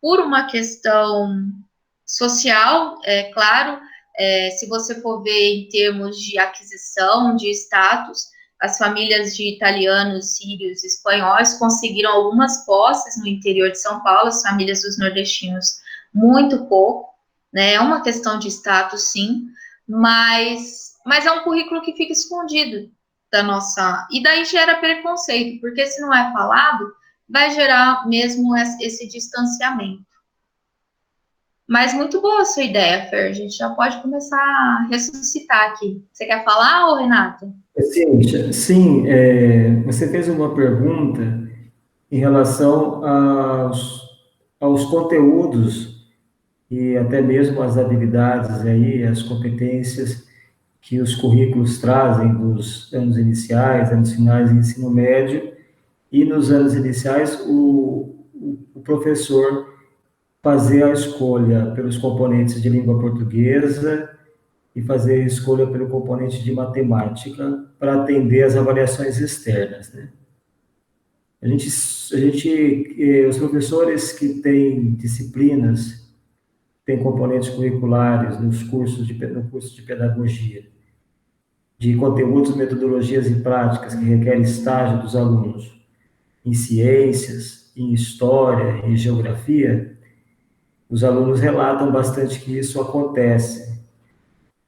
por uma questão social, claro. Se você for ver em termos de aquisição, de status, as famílias de italianos, sírios, espanhóis conseguiram algumas posses no interior de São Paulo, as famílias dos nordestinos muito pouco, né? É uma questão de status, sim, mas é um currículo que fica escondido da nossa... E daí gera preconceito, porque se não é falado, vai gerar mesmo esse distanciamento. Mas muito boa a sua ideia, Fer. A gente já pode começar a ressuscitar aqui. Você quer falar, ô Renato? Sim, você fez uma pergunta em relação aos conteúdos e até mesmo as habilidades aí, as competências que os currículos trazem dos anos iniciais, anos finais e ensino médio, e nos anos iniciais o professor fazer a escolha pelos componentes de língua portuguesa e fazer a escolha pelo componente de matemática para atender às avaliações externas, né? Os professores que têm disciplinas, têm componentes curriculares no curso de pedagogia, de conteúdos, metodologias e práticas que requerem estágio dos alunos em ciências, em história, em geografia, os alunos relatam bastante que isso acontece.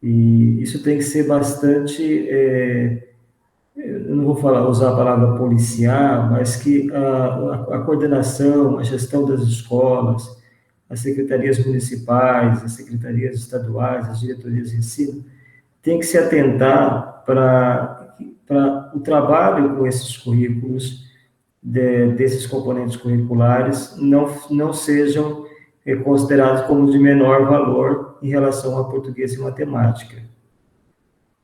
E isso tem que ser bastante, eu não vou usar a palavra policiar, mas que a coordenação, a gestão das escolas, as secretarias municipais, as secretarias estaduais, as diretorias de ensino, tem que se atentar para o trabalho com esses currículos, desses componentes curriculares, não sejam considerados como de menor valor em relação a português e matemática.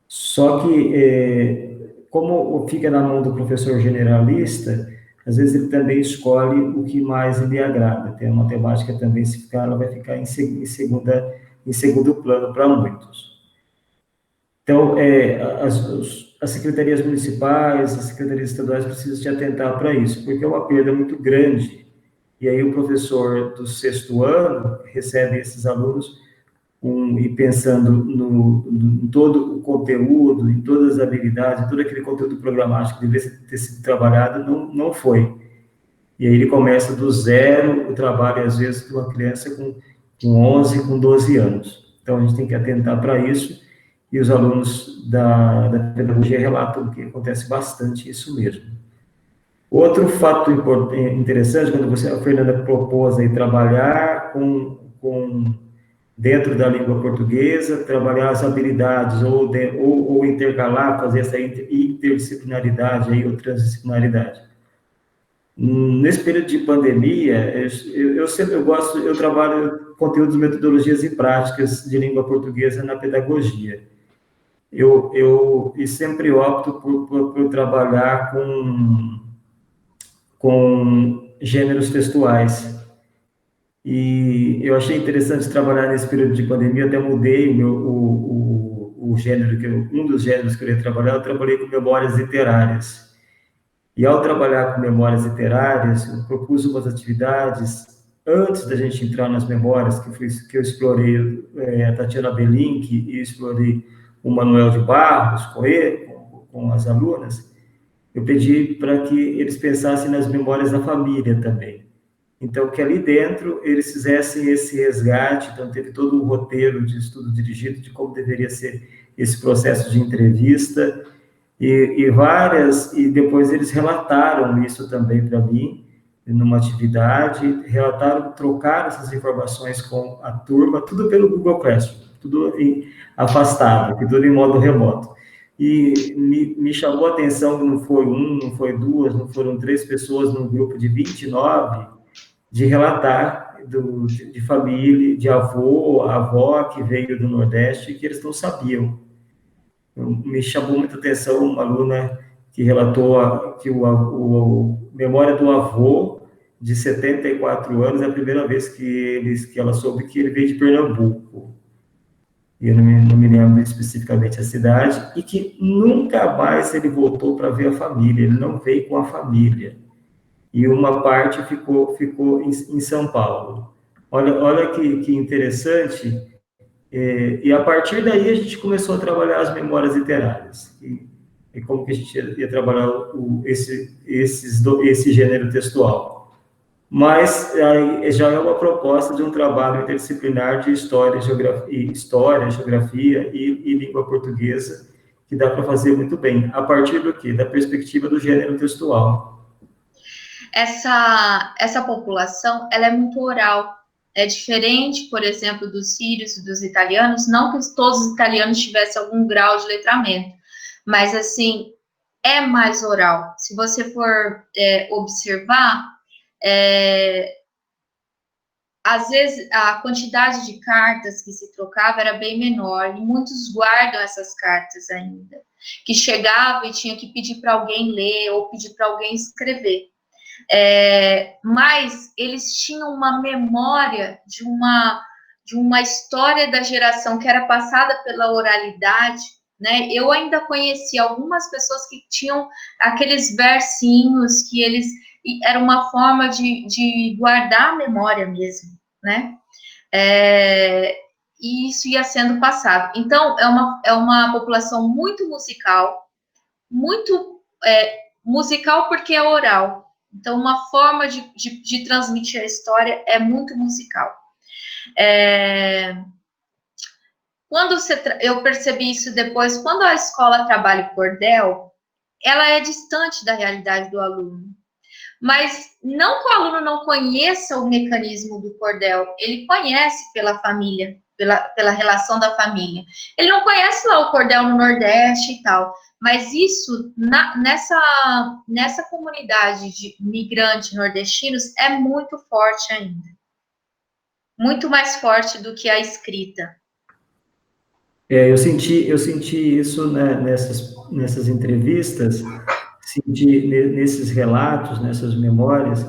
Só que, como fica na mão do professor generalista, às vezes ele também escolhe o que mais lhe agrada. Tem a matemática também, se ficar, ela vai ficar em segundo plano para muitos. Então, as secretarias municipais, as secretarias estaduais precisam se atentar para isso, porque é uma perda muito grande. E aí o professor do 6º ano recebe esses alunos e pensando em todo o conteúdo, em todas as habilidades, em todo aquele conteúdo programático que deveria ter sido trabalhado, não foi. E aí ele começa do zero o trabalho, às vezes, de uma criança com 11, com 12 anos. Então, a gente tem que atentar para isso, e os alunos da pedagogia relatam que acontece bastante isso mesmo. Outro fato interessante, quando a Fernanda propôs aí trabalhar dentro da língua portuguesa, trabalhar as habilidades, ou intercalar, fazer essa interdisciplinaridade aí, ou transdisciplinaridade. Nesse período de pandemia, eu trabalho conteúdos, metodologias e práticas de língua portuguesa na pedagogia. Eu sempre opto por trabalhar com gêneros textuais. E eu achei interessante trabalhar nesse período de pandemia, até mudei o gênero, um dos gêneros que eu ia trabalhar, eu trabalhei com memórias literárias. E ao trabalhar com memórias literárias, eu propus umas atividades, antes da gente entrar nas memórias, que eu explorei a Tatiana Belink e explorei o Manuel de Barros com as alunas. Eu pedi para que eles pensassem nas memórias da família também. Então, que ali dentro eles fizessem esse resgate, então teve todo um roteiro de estudo dirigido de como deveria ser esse processo de entrevista, e depois eles relataram isso também para mim, numa atividade, trocaram essas informações com a turma, tudo pelo Google Classroom, tudo afastado, tudo em modo remoto. E me chamou a atenção que não foi não foi duas, não foram 3 pessoas num grupo de 29, de relatar de família, de avô, avó que veio do Nordeste, que eles não sabiam. Me chamou muita atenção uma aluna que relatou que o memória do avô, de 74 anos, é a primeira vez que ela soube que ele veio de Pernambuco. Eu não me lembro especificamente a cidade, e que nunca mais ele voltou para ver a família, ele não veio com a família. E uma parte ficou em São Paulo. Olha que interessante. E a partir daí a gente começou a trabalhar as memórias literárias. E como que a gente ia trabalhar esse gênero textual. Mas aí já é uma proposta de um trabalho interdisciplinar de história, geografia e língua portuguesa, que dá para fazer muito bem. A partir do quê? Da perspectiva do gênero textual. Essa população, ela é muito oral. É diferente, por exemplo, dos sírios e dos italianos, não que todos os italianos tivessem algum grau de letramento, mas, assim, é mais oral. Se você for observar, às vezes a quantidade de cartas que se trocava era bem menor, e muitos guardam essas cartas ainda, que chegava e tinha que pedir para alguém ler ou pedir para alguém escrever. Mas eles tinham uma memória de uma história da geração que era passada pela oralidade, né? Eu ainda conheci algumas pessoas que tinham aqueles versinhos que era uma forma de guardar a memória mesmo, né? E isso ia sendo passado. Então, é uma população muito musical, muito musical porque é oral. Então, uma forma de transmitir a história é muito musical. Eu percebi isso depois, quando a escola trabalha o cordel, ela é distante da realidade do aluno. Mas não que o aluno não conheça o mecanismo do cordel, ele conhece pela família, pela relação da família. Ele não conhece lá o cordel no Nordeste e tal, mas isso, nessa comunidade de migrantes nordestinos, é muito forte ainda. Muito mais forte do que a escrita. Eu senti isso, né, nessas entrevistas, senti nesses relatos, nessas memórias,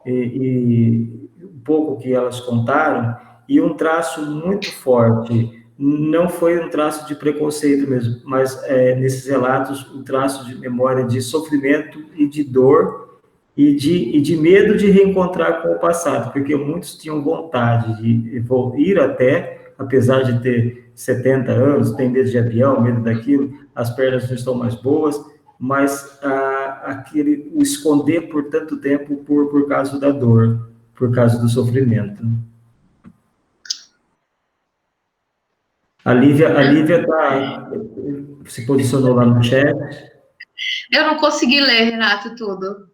e um pouco que elas contaram, e um traço muito forte. Não foi um traço de preconceito mesmo, mas nesses relatos, um traço de memória de sofrimento e de dor e de medo de reencontrar com o passado, porque muitos tinham vontade de ir até, apesar de ter 70 anos, tem medo de avião, medo daquilo, as pernas não estão mais boas, mas o esconder por tanto tempo por causa da dor, por causa do sofrimento. A Lívia se posicionou lá no chat. Eu não consegui ler, Renato, tudo.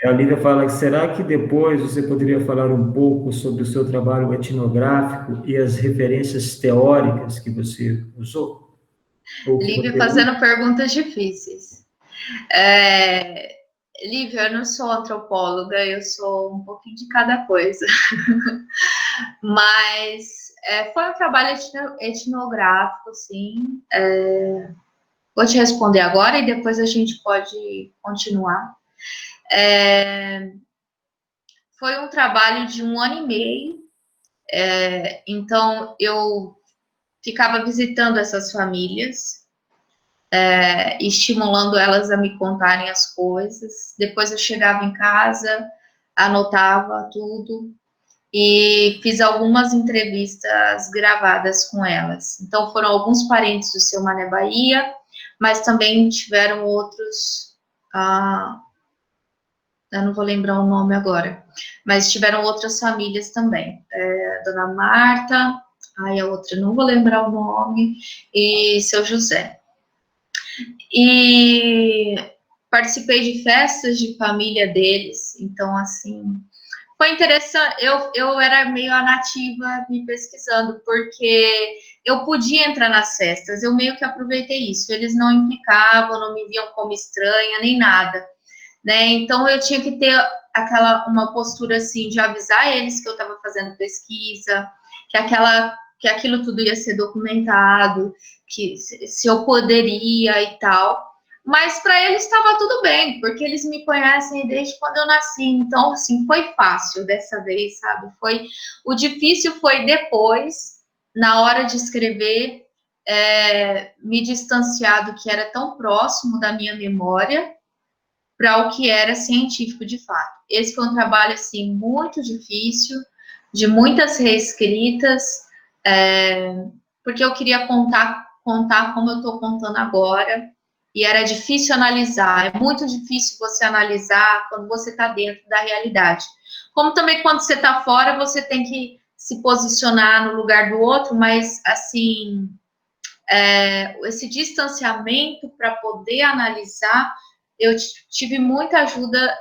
A Lívia fala que será que depois você poderia falar um pouco sobre o seu trabalho etnográfico e as referências teóricas que você usou? Lívia fazendo perguntas difíceis. Lívia, eu não sou antropóloga, eu sou um pouquinho de cada coisa. Mas foi um trabalho etnográfico, sim. Vou te responder agora e depois a gente pode continuar. Foi um trabalho de 1 ano e meio. Então, eu ficava visitando essas famílias, estimulando elas a me contarem as coisas. Depois eu chegava em casa, anotava tudo e fiz algumas entrevistas gravadas com elas. Então, foram alguns parentes do Seu Mané Bahia, mas também tiveram outros, eu não vou lembrar o nome agora, mas tiveram outras famílias também. Dona Marta, a outra não vou lembrar o nome, e Seu José. E participei de festas de família deles, então, assim, foi interessante. Eu era meio a nativa me pesquisando, porque eu podia entrar nas festas, eu meio que aproveitei isso. Eles não implicavam, não me viam como estranha, nem nada. né? Então, eu tinha que ter uma postura, assim, de avisar eles que eu estava fazendo pesquisa, que aquilo tudo ia ser documentado, que se eu poderia e tal. Mas para eles estava tudo bem, porque eles me conhecem desde quando eu nasci. Então, assim, foi fácil dessa vez, sabe? O difícil foi depois, na hora de escrever, me distanciar do que era tão próximo da minha memória para o que era científico de fato. Esse foi um trabalho, assim, muito difícil, de muitas reescritas, porque eu queria contar como eu estou contando agora, e era difícil analisar, é muito difícil você analisar quando você está dentro da realidade. Como também quando você está fora, você tem que se posicionar no lugar do outro, mas, assim, esse distanciamento para poder analisar, eu tive muita ajuda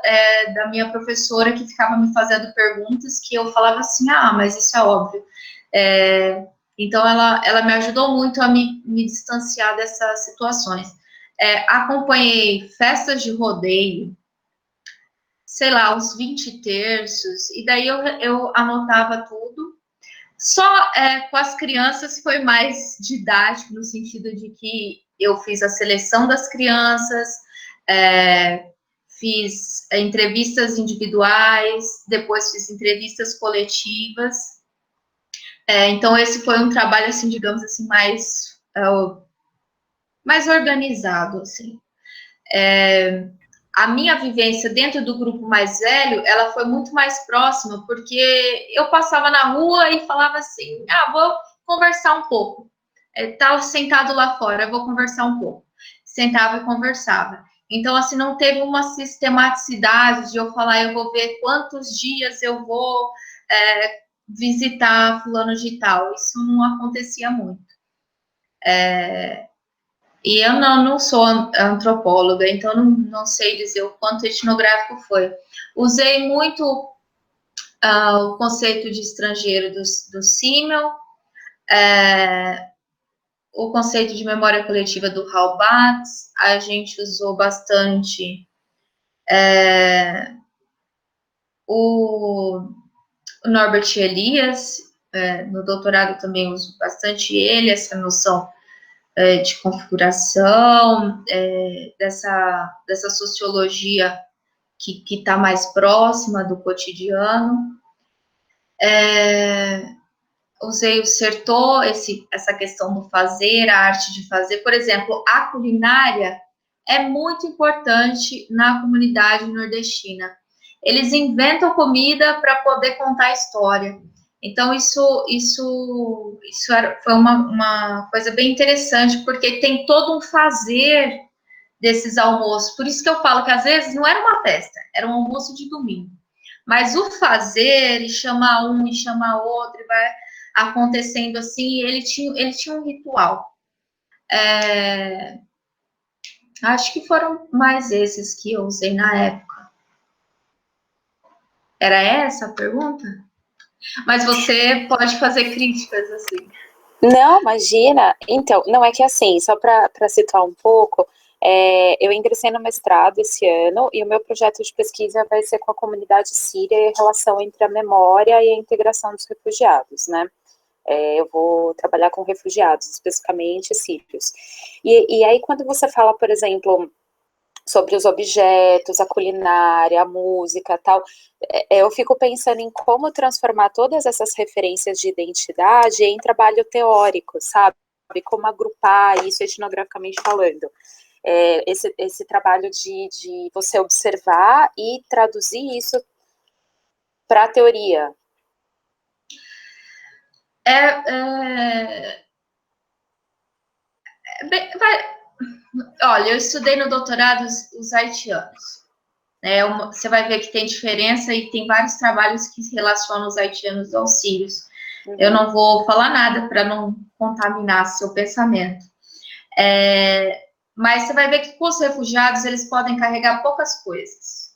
da minha professora, que ficava me fazendo perguntas que eu falava assim, mas isso é óbvio. Então, ela me ajudou muito a me distanciar dessas situações. Acompanhei festas de rodeio, sei lá, uns 20 terços, e daí eu anotava tudo. Só com as crianças foi mais didático, no sentido de que eu fiz a seleção das crianças, fiz entrevistas individuais, depois fiz entrevistas coletivas. Então, esse foi um trabalho, assim, digamos assim, mais organizado, assim. A minha vivência dentro do grupo mais velho, ela foi muito mais próxima, porque eu passava na rua e falava assim, vou conversar um pouco. Estava sentado lá fora, vou conversar um pouco. Sentava e conversava. Então, assim, não teve uma sistematicidade de eu falar, eu vou ver quantos dias eu vou visitar fulano de tal. Isso não acontecia muito. E eu não sou antropóloga, então não sei dizer o quanto etnográfico foi. Usei muito o conceito de estrangeiro do Simmel, o conceito de memória coletiva do Hal Batz, a gente usou bastante o Norbert Elias, no doutorado também uso bastante ele, essa noção de configuração, dessa sociologia que está mais próxima do cotidiano. Usei o Certeau, essa questão do fazer, a arte de fazer. Por exemplo, a culinária é muito importante na comunidade nordestina. Eles inventam comida para poder contar história. Então, foi uma coisa bem interessante, porque tem todo um fazer desses almoços. Por isso que eu falo que, às vezes, não era uma festa, era um almoço de domingo. Mas o fazer, e chama um, e chama outro, e vai acontecendo assim, ele tinha um ritual. Acho que foram mais esses que eu usei na época. Era essa a pergunta? Mas você pode fazer críticas, assim. Não, imagina. Então, não é que assim, só para situar um pouco, eu ingressei no mestrado esse ano e o meu projeto de pesquisa vai ser com a comunidade síria e a relação entre a memória e a integração dos refugiados, né? Eu vou trabalhar com refugiados, especificamente sírios. E aí, quando você fala, por exemplo, sobre os objetos, a culinária, a música, tal, eu fico pensando em como transformar todas essas referências de identidade em trabalho teórico, sabe? Como agrupar isso etnograficamente falando. Esse trabalho de você observar e traduzir isso para a teoria. Olha, eu estudei no doutorado os haitianos. Você vai ver que tem diferença e tem vários trabalhos que relacionam os haitianos aos sírios. Uhum. Eu não vou falar nada para não contaminar seu pensamento. Mas você vai ver que com os refugiados eles podem carregar poucas coisas.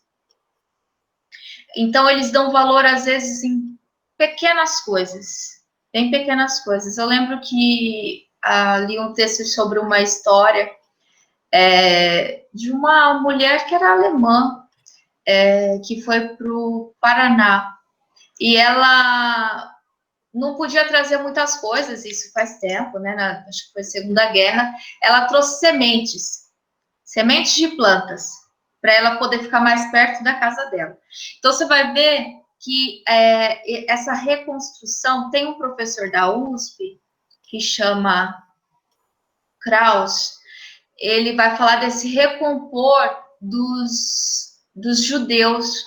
Então, eles dão valor, às vezes, em pequenas coisas. Bem pequenas coisas. Eu lembro que li um texto sobre uma história de uma mulher que era alemã, que foi para o Paraná. E ela não podia trazer muitas coisas, isso faz tempo, né? Acho que foi Segunda Guerra. Ela trouxe sementes de plantas, para ela poder ficar mais perto da casa dela. Então, você vai ver que essa reconstrução, tem um professor da USP, que chama Kraus, ele vai falar desse recompor dos judeus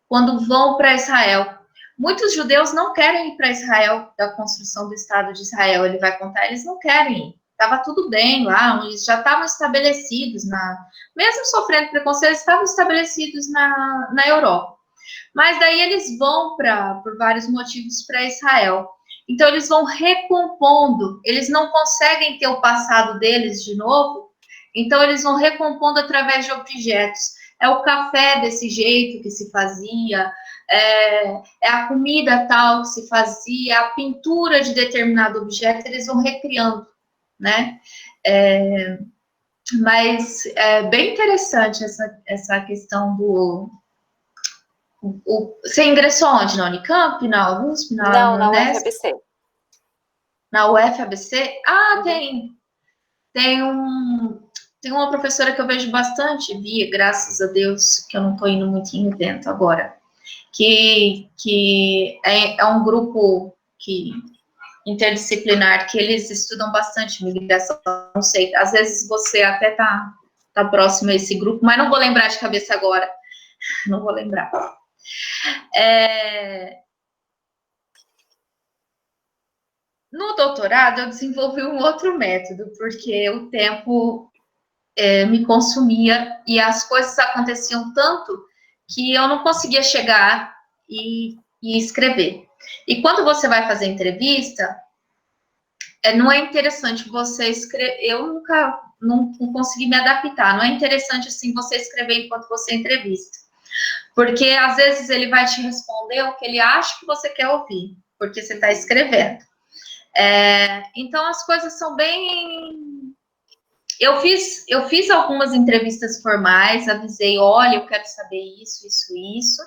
quando vão para Israel. Muitos judeus não querem ir para Israel, da construção do Estado de Israel. Ele vai contar, eles não querem ir. Estava tudo bem lá, eles já estavam estabelecidos, mesmo sofrendo preconceito, eles estavam estabelecidos na Europa. Mas daí eles vão, por vários motivos, para Israel. Então, eles vão recompondo, eles não conseguem ter o passado deles de novo, então eles vão recompondo através de objetos. É o café desse jeito que se fazia, é a comida tal que se fazia, a pintura de determinado objeto, eles vão recriando, né? Mas é bem interessante essa questão do... Você ingressou onde? Na Unicamp? Na USP? Na UFABC. Na UFABC? Ah, tem uma professora que eu vejo bastante, via, graças a Deus, que eu não estou indo muito em evento agora, que é um grupo interdisciplinar, que eles estudam bastante migração, não sei, às vezes você até tá próximo a esse grupo, mas não vou lembrar de cabeça agora, não vou lembrar. No doutorado, eu desenvolvi um outro método, porque o tempo me consumia e as coisas aconteciam tanto que eu não conseguia chegar e escrever. E quando você vai fazer entrevista, não é interessante você escrever. Eu nunca não consegui me adaptar. Não é interessante assim você escrever enquanto você entrevista. Porque às vezes ele vai te responder o que ele acha que você quer ouvir, porque você está escrevendo. Então as coisas são bem... Eu fiz algumas entrevistas formais, avisei, olha, eu quero saber isso,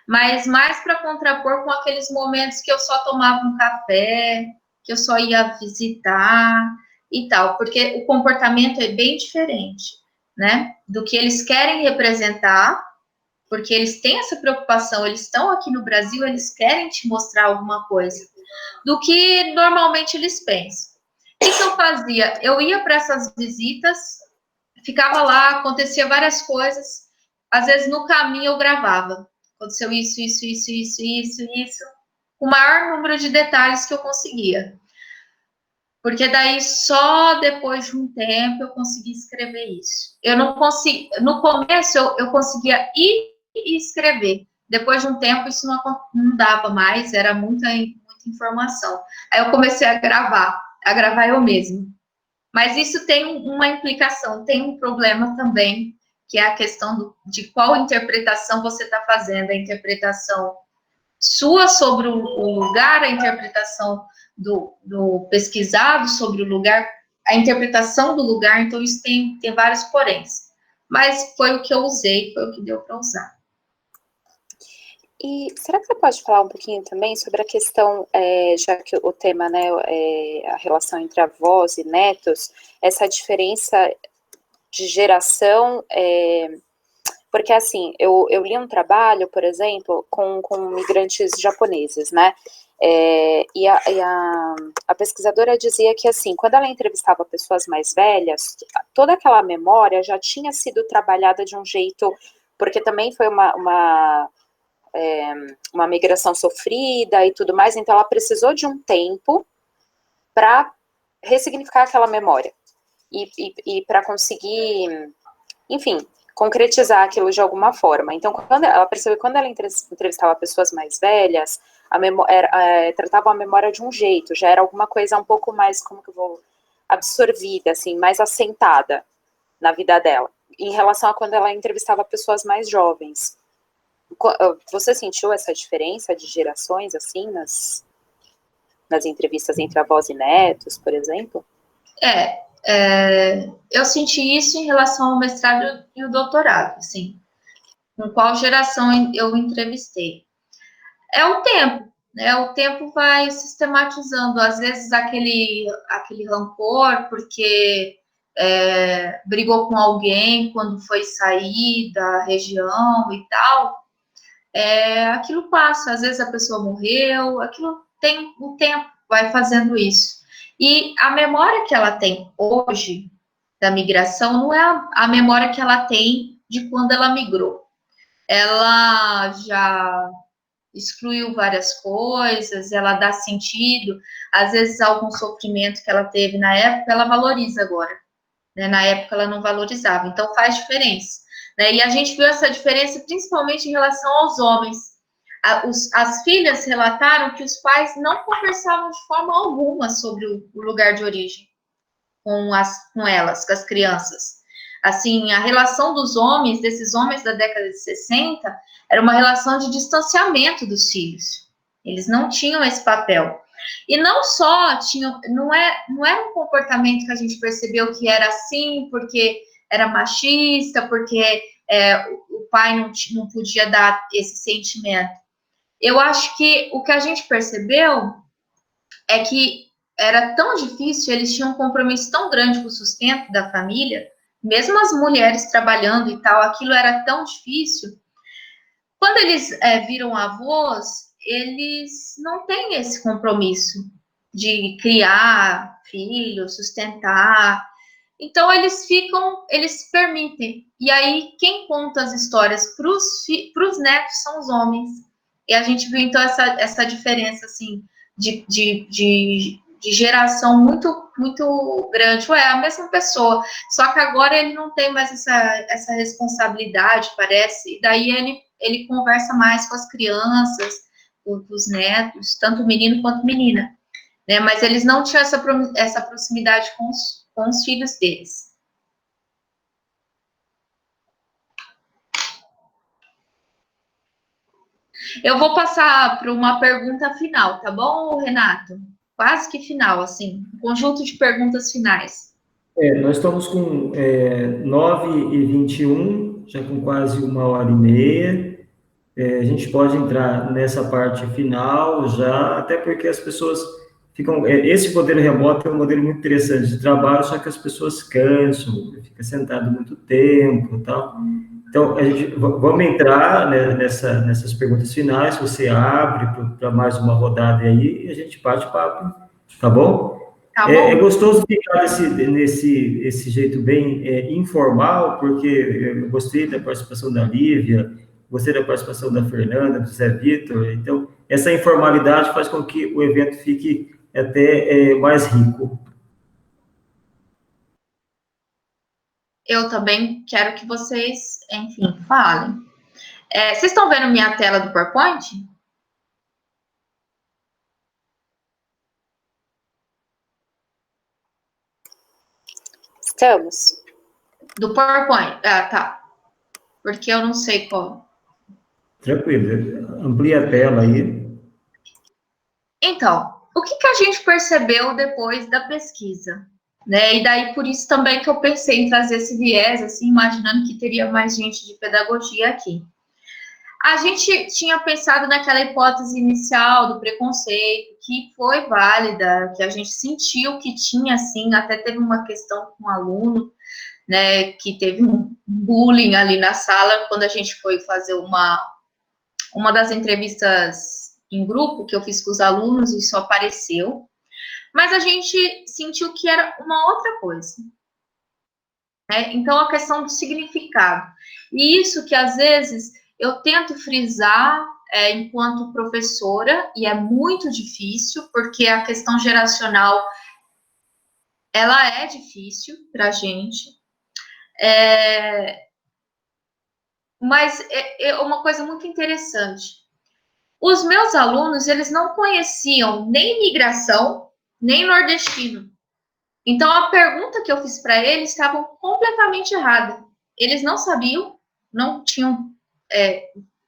mas mais para contrapor com aqueles momentos que eu só tomava um café, que eu só ia visitar e tal, porque o comportamento é bem diferente, né, do que eles querem representar, porque eles têm essa preocupação, eles estão aqui no Brasil, eles querem te mostrar alguma coisa, do que normalmente eles pensam. O que eu fazia? Eu ia para essas visitas, ficava lá, acontecia várias coisas, às vezes no caminho eu gravava. Aconteceu isso, o maior número de detalhes que eu conseguia. Porque daí só depois de um tempo eu consegui escrever isso. Eu não consegui, no começo eu conseguia ir e escrever. Depois de um tempo isso não dava mais, era muita informação. Aí eu comecei a gravar eu mesma. Mas isso tem uma implicação, tem um problema também, que é a questão de qual interpretação você está fazendo, a interpretação sua sobre o lugar, a interpretação do pesquisado sobre o lugar, a interpretação do lugar, então isso tem vários poréns. Mas foi o que eu usei, foi o que deu para usar. E será que você pode falar um pouquinho também sobre a questão, já que o tema, né, a relação entre avós e netos, essa diferença de geração, porque assim, eu li um trabalho, por exemplo, com migrantes japoneses, né, e a pesquisadora dizia que assim, quando ela entrevistava pessoas mais velhas, toda aquela memória já tinha sido trabalhada de um jeito, porque também foi uma migração sofrida e tudo mais, então ela precisou de um tempo para ressignificar aquela memória e para conseguir, enfim, concretizar aquilo de alguma forma. Então, quando ela percebeu que quando ela entrevistava pessoas mais velhas, tratava a memória de um jeito, já era alguma coisa um pouco mais, como que eu vou, absorvida, assim, mais assentada na vida dela, em relação a quando ela entrevistava pessoas mais jovens. Você sentiu essa diferença de gerações, assim, nas entrevistas entre avós e netos, por exemplo? Eu senti isso em relação ao mestrado e o doutorado, assim. com qual geração eu entrevistei. É o tempo, né? O tempo vai sistematizando, às vezes aquele rancor, porque brigou com alguém quando foi sair da região e tal, aquilo passa, às vezes a pessoa morreu, aquilo tem o tempo, vai fazendo isso. E a memória que ela tem hoje da migração não é a memória que ela tem de quando ela migrou. Ela já excluiu várias coisas, ela dá sentido, às vezes algum sofrimento que ela teve na época, ela valoriza agora, né? Na época ela não valorizava, então faz diferença, né? E a gente viu essa diferença principalmente em relação aos homens. As filhas relataram que os pais não conversavam de forma alguma sobre o lugar de origem com elas, com as crianças. Assim, a relação dos homens, desses homens da década de 60, era uma relação de distanciamento dos filhos. Eles não tinham esse papel. E não só tinham, não era um comportamento que a gente percebeu que era assim, porque era machista, porque o pai não podia dar esse sentimento. Eu acho que o que a gente percebeu é que era tão difícil, eles tinham um compromisso tão grande com o sustento da família, mesmo as mulheres trabalhando e tal, aquilo era tão difícil. Quando eles viram avós, eles não têm esse compromisso de criar filhos, sustentar. Então, eles se permitem. E aí, quem conta as histórias para os netos são os homens. E a gente viu, então, essa diferença, assim, de geração muito, muito grande. É a mesma pessoa, só que agora ele não tem mais essa responsabilidade, parece, e daí ele conversa mais com as crianças, com os netos, tanto menino quanto menina, né? Mas eles não tinham essa proximidade com os filhos deles. Eu vou passar para uma pergunta final, tá bom, Renato? Quase que final, assim, um conjunto de perguntas finais. Nós estamos com 9h21, já com quase 1h30. A gente pode entrar nessa parte final já, até porque as pessoas ficam... esse modelo remoto é um modelo muito interessante de trabalho, só que as pessoas cansam, fica sentado muito tempo e tal. Então, vamos entrar, né, nessas perguntas finais, você abre para mais uma rodada aí e a gente bate papo, tá bom? Tá bom? É gostoso ficar esse jeito bem informal, porque eu gostei da participação da Lívia, gostei da participação da Fernanda, do Zé Vitor, então essa informalidade faz com que o evento fique até mais rico. Eu também quero que vocês, enfim, falem. Vocês estão vendo minha tela do PowerPoint? Estamos. Do PowerPoint. Ah, tá. Porque eu não sei qual. Tranquilo, amplia a tela aí. Então, o que a gente percebeu depois da pesquisa? Né? E daí, por isso também que eu pensei em trazer esse viés, assim, imaginando que teria mais gente de pedagogia aqui. A gente tinha pensado naquela hipótese inicial do preconceito, que foi válida, que a gente sentiu que tinha, assim, até teve uma questão com um aluno, né, que teve um bullying ali na sala, quando a gente foi fazer uma das entrevistas em grupo que eu fiz com os alunos, isso apareceu, mas a gente sentiu que era uma outra coisa, né? Então, a questão do significado. E isso que, às vezes, eu tento frisar enquanto professora, e é muito difícil, porque a questão geracional, ela é difícil para a gente, mas é uma coisa muito interessante. Os meus alunos, eles não conheciam nem migração, nem nordestino. Então, a pergunta que eu fiz para eles estava completamente errada. Eles não sabiam, não tinham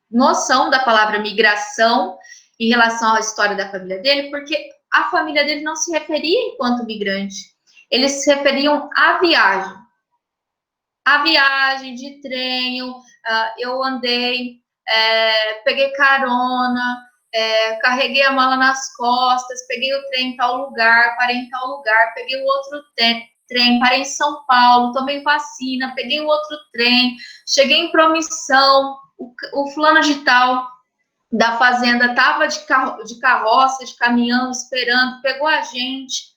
noção da palavra migração em relação à história da família dele, porque a família dele não se referia enquanto migrante. Eles se referiam à viagem. A viagem de trem, eu andei, peguei carona, carreguei a mala nas costas, peguei o trem em tal lugar, parei em tal lugar, peguei o outro trem, parei em São Paulo, tomei vacina, peguei o outro trem, cheguei em Promissão, o fulano de tal da fazenda estava de carroça, de caminhão, esperando, pegou a gente.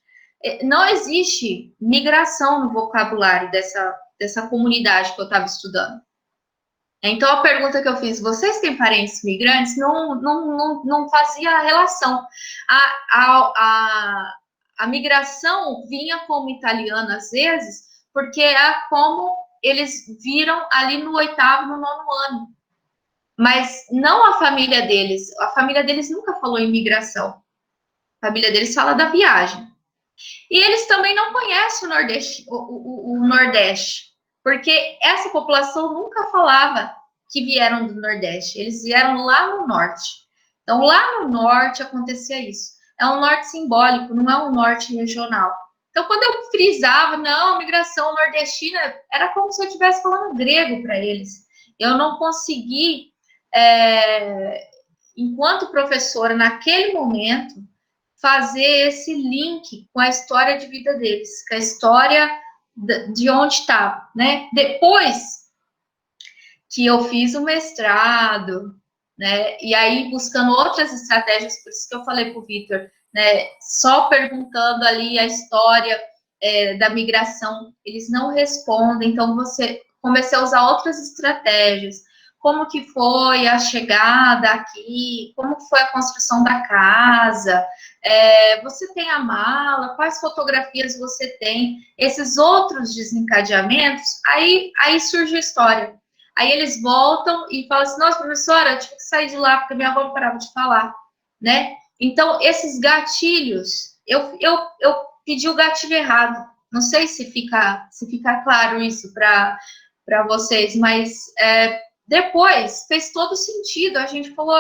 Não existe migração no vocabulário dessa comunidade que eu estava estudando. Então, a pergunta que eu fiz, vocês têm parentes migrantes? Não fazia relação. A migração vinha como italiana, às vezes, porque é como eles viram ali no 8º, no 9º ano. Mas não a família deles. A família deles nunca falou em migração. A família deles fala da viagem. E eles também não conhecem o Nordeste, porque essa população nunca falava que vieram do Nordeste, eles vieram lá no Norte. Então, lá no Norte acontecia isso. É um Norte simbólico, não é um Norte regional. Então, quando eu frisava, não, migração nordestina, era como se eu estivesse falando grego para eles. Eu não consegui, enquanto professora, naquele momento, fazer esse link com a história de vida deles, com a história de onde está, né? Depois que eu fiz o mestrado, né? E aí buscando outras estratégias, por isso que eu falei para o Vitor, né? Só perguntando ali a história da migração, eles não respondem. Então comecei a usar outras estratégias. Como que foi a chegada aqui? Como foi a construção da casa? Você tem a mala? Quais fotografias você tem? Esses outros desencadeamentos, aí surge a história. Aí eles voltam e falam assim, nossa, professora, eu tive que sair de lá porque minha avó não parava de falar, né? Então, esses gatilhos, eu pedi o gatilho errado. Não sei se fica claro isso para vocês, mas depois fez todo sentido. A gente falou,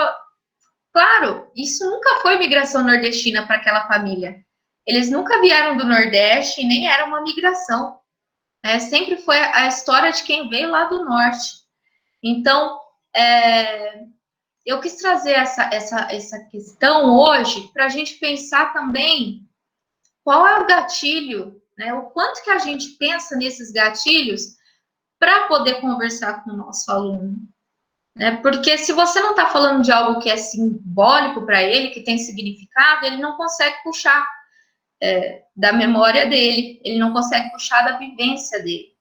claro, isso nunca foi migração nordestina para aquela família. Eles nunca vieram do Nordeste e nem era uma migração. Sempre foi a história de quem veio lá do Norte. Então, eu quis trazer essa questão hoje para a gente pensar também qual é o gatilho, né? O quanto que a gente pensa nesses gatilhos para poder conversar com o nosso aluno. Né? Porque se você não está falando de algo que é simbólico para ele, que tem significado, ele não consegue puxar da memória dele, ele não consegue puxar da vivência dele.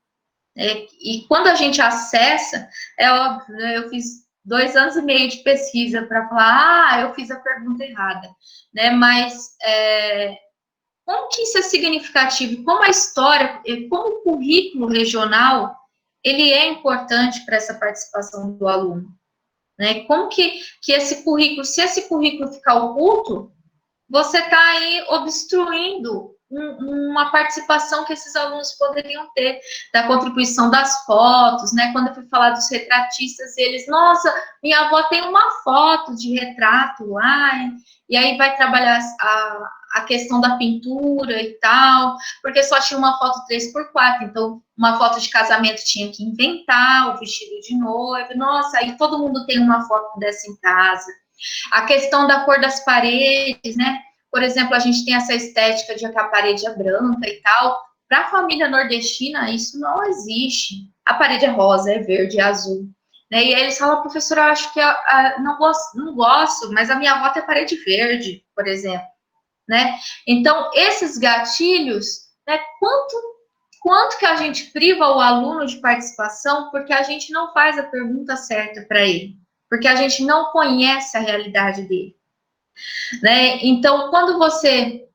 E quando a gente acessa, é óbvio, né? Eu fiz 2 anos e meio de pesquisa para falar, eu fiz a pergunta errada, né? Mas como que isso é significativo? Como a história, como o currículo regional, ele é importante para essa participação do aluno, né? Como que esse currículo, se esse currículo ficar oculto, você está aí obstruindo uma participação que esses alunos poderiam ter, da contribuição das fotos, né? Quando eu fui falar dos retratistas, eles, nossa, minha avó tem uma foto de retrato lá, e aí vai trabalhar a questão da pintura e tal, porque só tinha uma foto 3x4, então uma foto de casamento tinha que inventar, o vestido de noiva, nossa, aí todo mundo tem uma foto dessa em casa. A questão da cor das paredes, né? Por exemplo, a gente tem essa estética de que a parede é branca e tal. Para a família nordestina, isso não existe. A parede é rosa, é verde, é azul. Né? E aí eles falam, professora, eu acho que não gosto, mas a minha avó tem parede verde, por exemplo. Né? Então, esses gatilhos, né? Quanto que a gente priva o aluno de participação porque a gente não faz a pergunta certa para ele? Porque a gente não conhece a realidade dele. Né? Então, quando você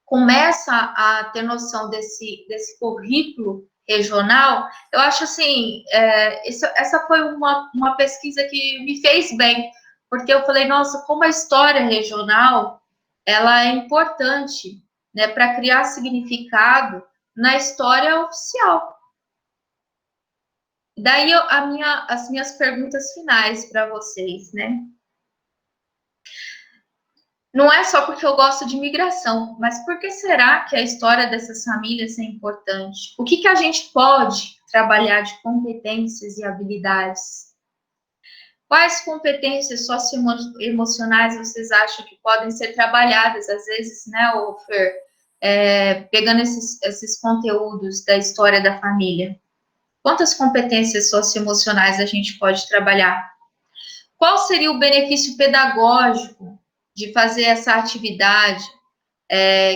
começa a ter noção desse currículo regional, eu acho assim, essa foi uma pesquisa que me fez bem, porque eu falei, nossa, como a história regional, ela é importante, né, para criar significado na história oficial. Daí as minhas perguntas finais para vocês, né? não é só porque eu gosto de migração, mas por que será que a história dessas famílias é importante? O que a gente pode trabalhar de competências e habilidades? Quais competências socioemocionais vocês acham que podem ser trabalhadas, às vezes, né, Fer, pegando esses conteúdos da história da família? Quantas competências socioemocionais a gente pode trabalhar? Qual seria o benefício pedagógico de fazer essa atividade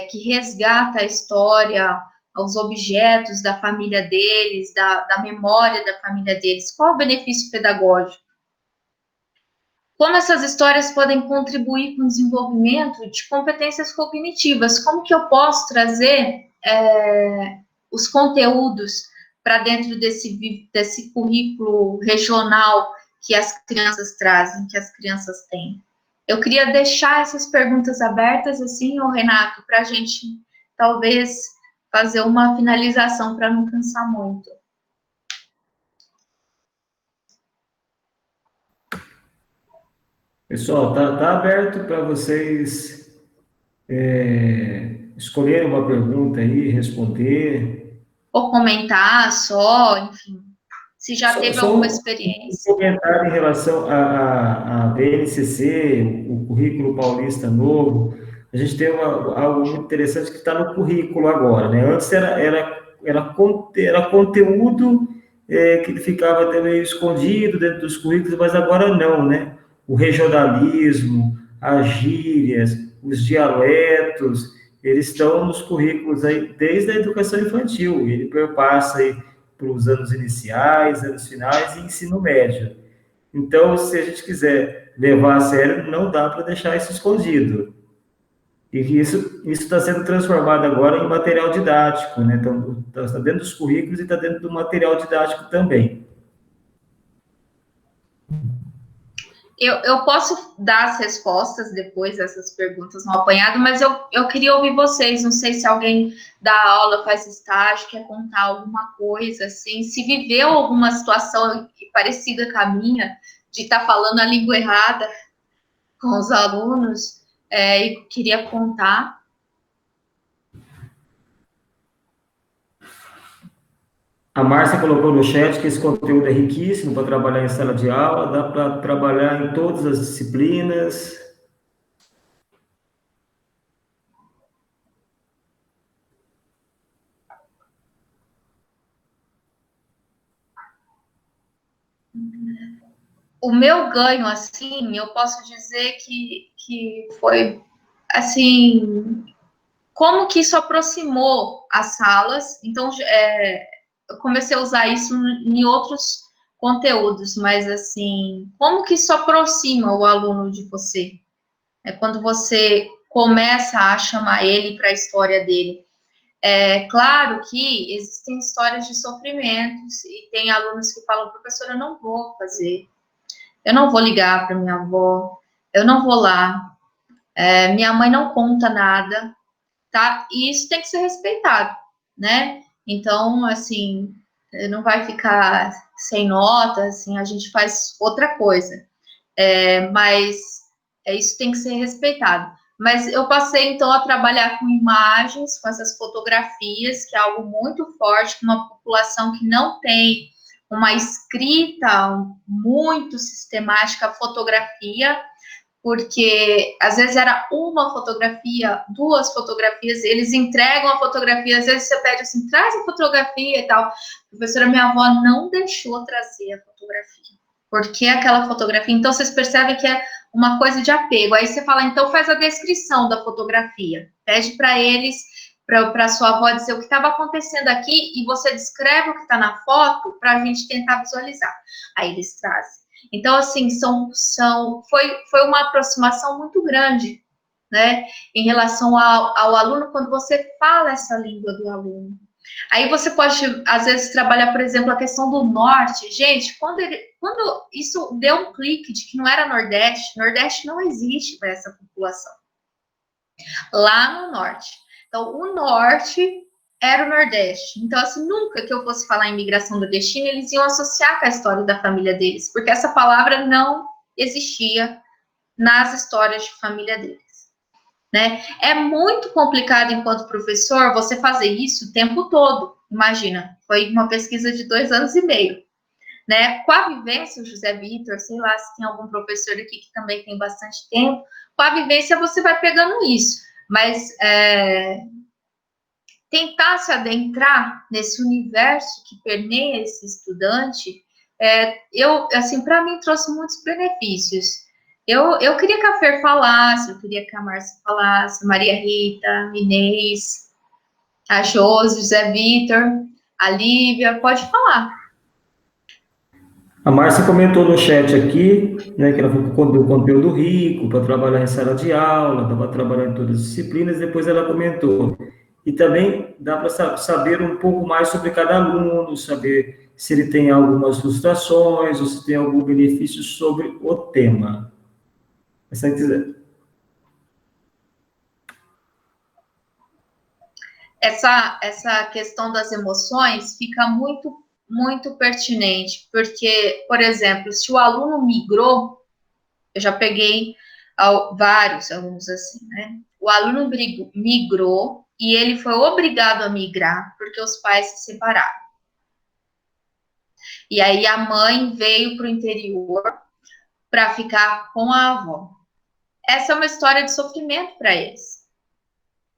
que resgata a história, os objetos da família deles, da memória da família deles? Qual o benefício pedagógico? Como essas histórias podem contribuir com o desenvolvimento de competências cognitivas? Como que eu posso trazer os conteúdos para dentro desse currículo regional que as crianças trazem, que as crianças têm? Eu queria deixar essas perguntas abertas, assim, Renato, para a gente, talvez, fazer uma finalização para não cansar muito. Pessoal, tá aberto para vocês escolherem uma pergunta aí, responder. Ou comentar só, enfim, se já teve alguma experiência. Um comentário em relação à BNCC, o Currículo Paulista Novo. A gente tem algo muito interessante que está no currículo agora, né? Antes era conteúdo que ficava até meio escondido dentro dos currículos, mas agora não, né? O regionalismo, as gírias, os dialetos, eles estão nos currículos aí desde a educação infantil, ele perpassa aí para os anos iniciais, anos finais e ensino médio. Então, se a gente quiser levar a sério, não dá para deixar isso escondido. E isso está sendo transformado agora em material didático, né? Então, está dentro dos currículos e está dentro do material didático também. Eu posso dar as respostas depois dessas perguntas no apanhado, mas eu queria ouvir vocês. Não sei se alguém dá aula, faz estágio, quer contar alguma coisa, assim, se viveu alguma situação parecida com a minha, de estar falando a língua errada com os alunos, e queria contar. A Márcia colocou no chat que esse conteúdo é riquíssimo para trabalhar em sala de aula, dá para trabalhar em todas as disciplinas. O meu ganho, assim, eu posso dizer que foi, assim, como que isso aproximou as salas. Então, eu comecei a usar isso em outros conteúdos, mas, assim, como que isso aproxima o aluno de você? É quando você começa a chamar ele para a história dele. É claro que existem histórias de sofrimentos e tem alunos que falam, professora, eu não vou fazer, eu não vou ligar para minha avó, eu não vou lá, minha mãe não conta nada, tá? E isso tem que ser respeitado, né? Então, assim, não vai ficar sem nota, assim, a gente faz outra coisa. Mas isso tem que ser respeitado. Mas eu passei, então, a trabalhar com imagens, com essas fotografias, que é algo muito forte, com uma população que não tem uma escrita muito sistemática, fotografia, porque às vezes era uma fotografia, duas fotografias, eles entregam a fotografia, às vezes você pede assim, traz a fotografia e tal. Professora, minha avó não deixou trazer a fotografia. Por que aquela fotografia? Então, vocês percebem que é uma coisa de apego. Aí você fala, então faz a descrição da fotografia. Pede para eles, para sua avó dizer o que estava acontecendo aqui e você descreve o que está na foto para a gente tentar visualizar. Aí eles trazem. Então, assim, foi uma aproximação muito grande, né, em relação ao aluno, quando você fala essa língua do aluno. Aí você pode, às vezes, trabalhar, por exemplo, a questão do norte. Gente, quando isso deu um clique de que não era Nordeste não existe para essa população. Lá no norte. Então, o norte era o Nordeste. Então, assim, nunca que eu fosse falar em imigração nordestina, eles iam associar com a história da família deles, porque essa palavra não existia nas histórias de família deles. né? É muito complicado, enquanto professor, você fazer isso o tempo todo. Imagina, foi uma pesquisa de 2 anos e meio, né? Com a vivência, o José Vitor, sei lá se tem algum professor aqui que também tem bastante tempo, com a vivência você vai pegando isso, mas tentar se adentrar nesse universo que permeia esse estudante, assim, para mim trouxe muitos benefícios. Eu queria que a Fer falasse, eu queria que a Márcia falasse, a Maria Rita, a Inês, a Josi, José Vitor, a Lívia, pode falar. A Márcia comentou no chat aqui, né, que ela falou do conteúdo rico para trabalhar em sala de aula, dá para trabalhar em todas as disciplinas, depois ela comentou. E também dá para saber um pouco mais sobre cada aluno, saber se ele tem algumas frustrações ou se tem algum benefício sobre o tema. Se você quiser. Essa questão das emoções fica muito pertinente, porque, por exemplo, se o aluno migrou, eu já peguei vários alunos assim, né? O aluno migrou e ele foi obrigado a migrar porque os pais se separaram. E aí a mãe veio para o interior para ficar com a avó. Essa é uma história de sofrimento para eles.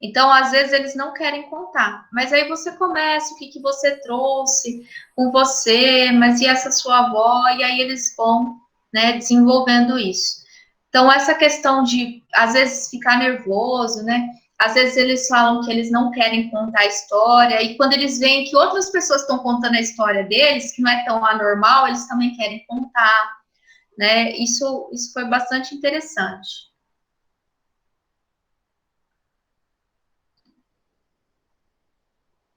Então, às vezes, eles não querem contar. Mas aí você começa, o que você trouxe com você, mas e essa sua avó? E aí eles vão, né, desenvolvendo isso. Então, essa questão de, às vezes, ficar nervoso, né? Às vezes eles falam que eles não querem contar a história, e quando eles veem que outras pessoas estão contando a história deles, que não é tão anormal, eles também querem contar, né? Isso foi bastante interessante.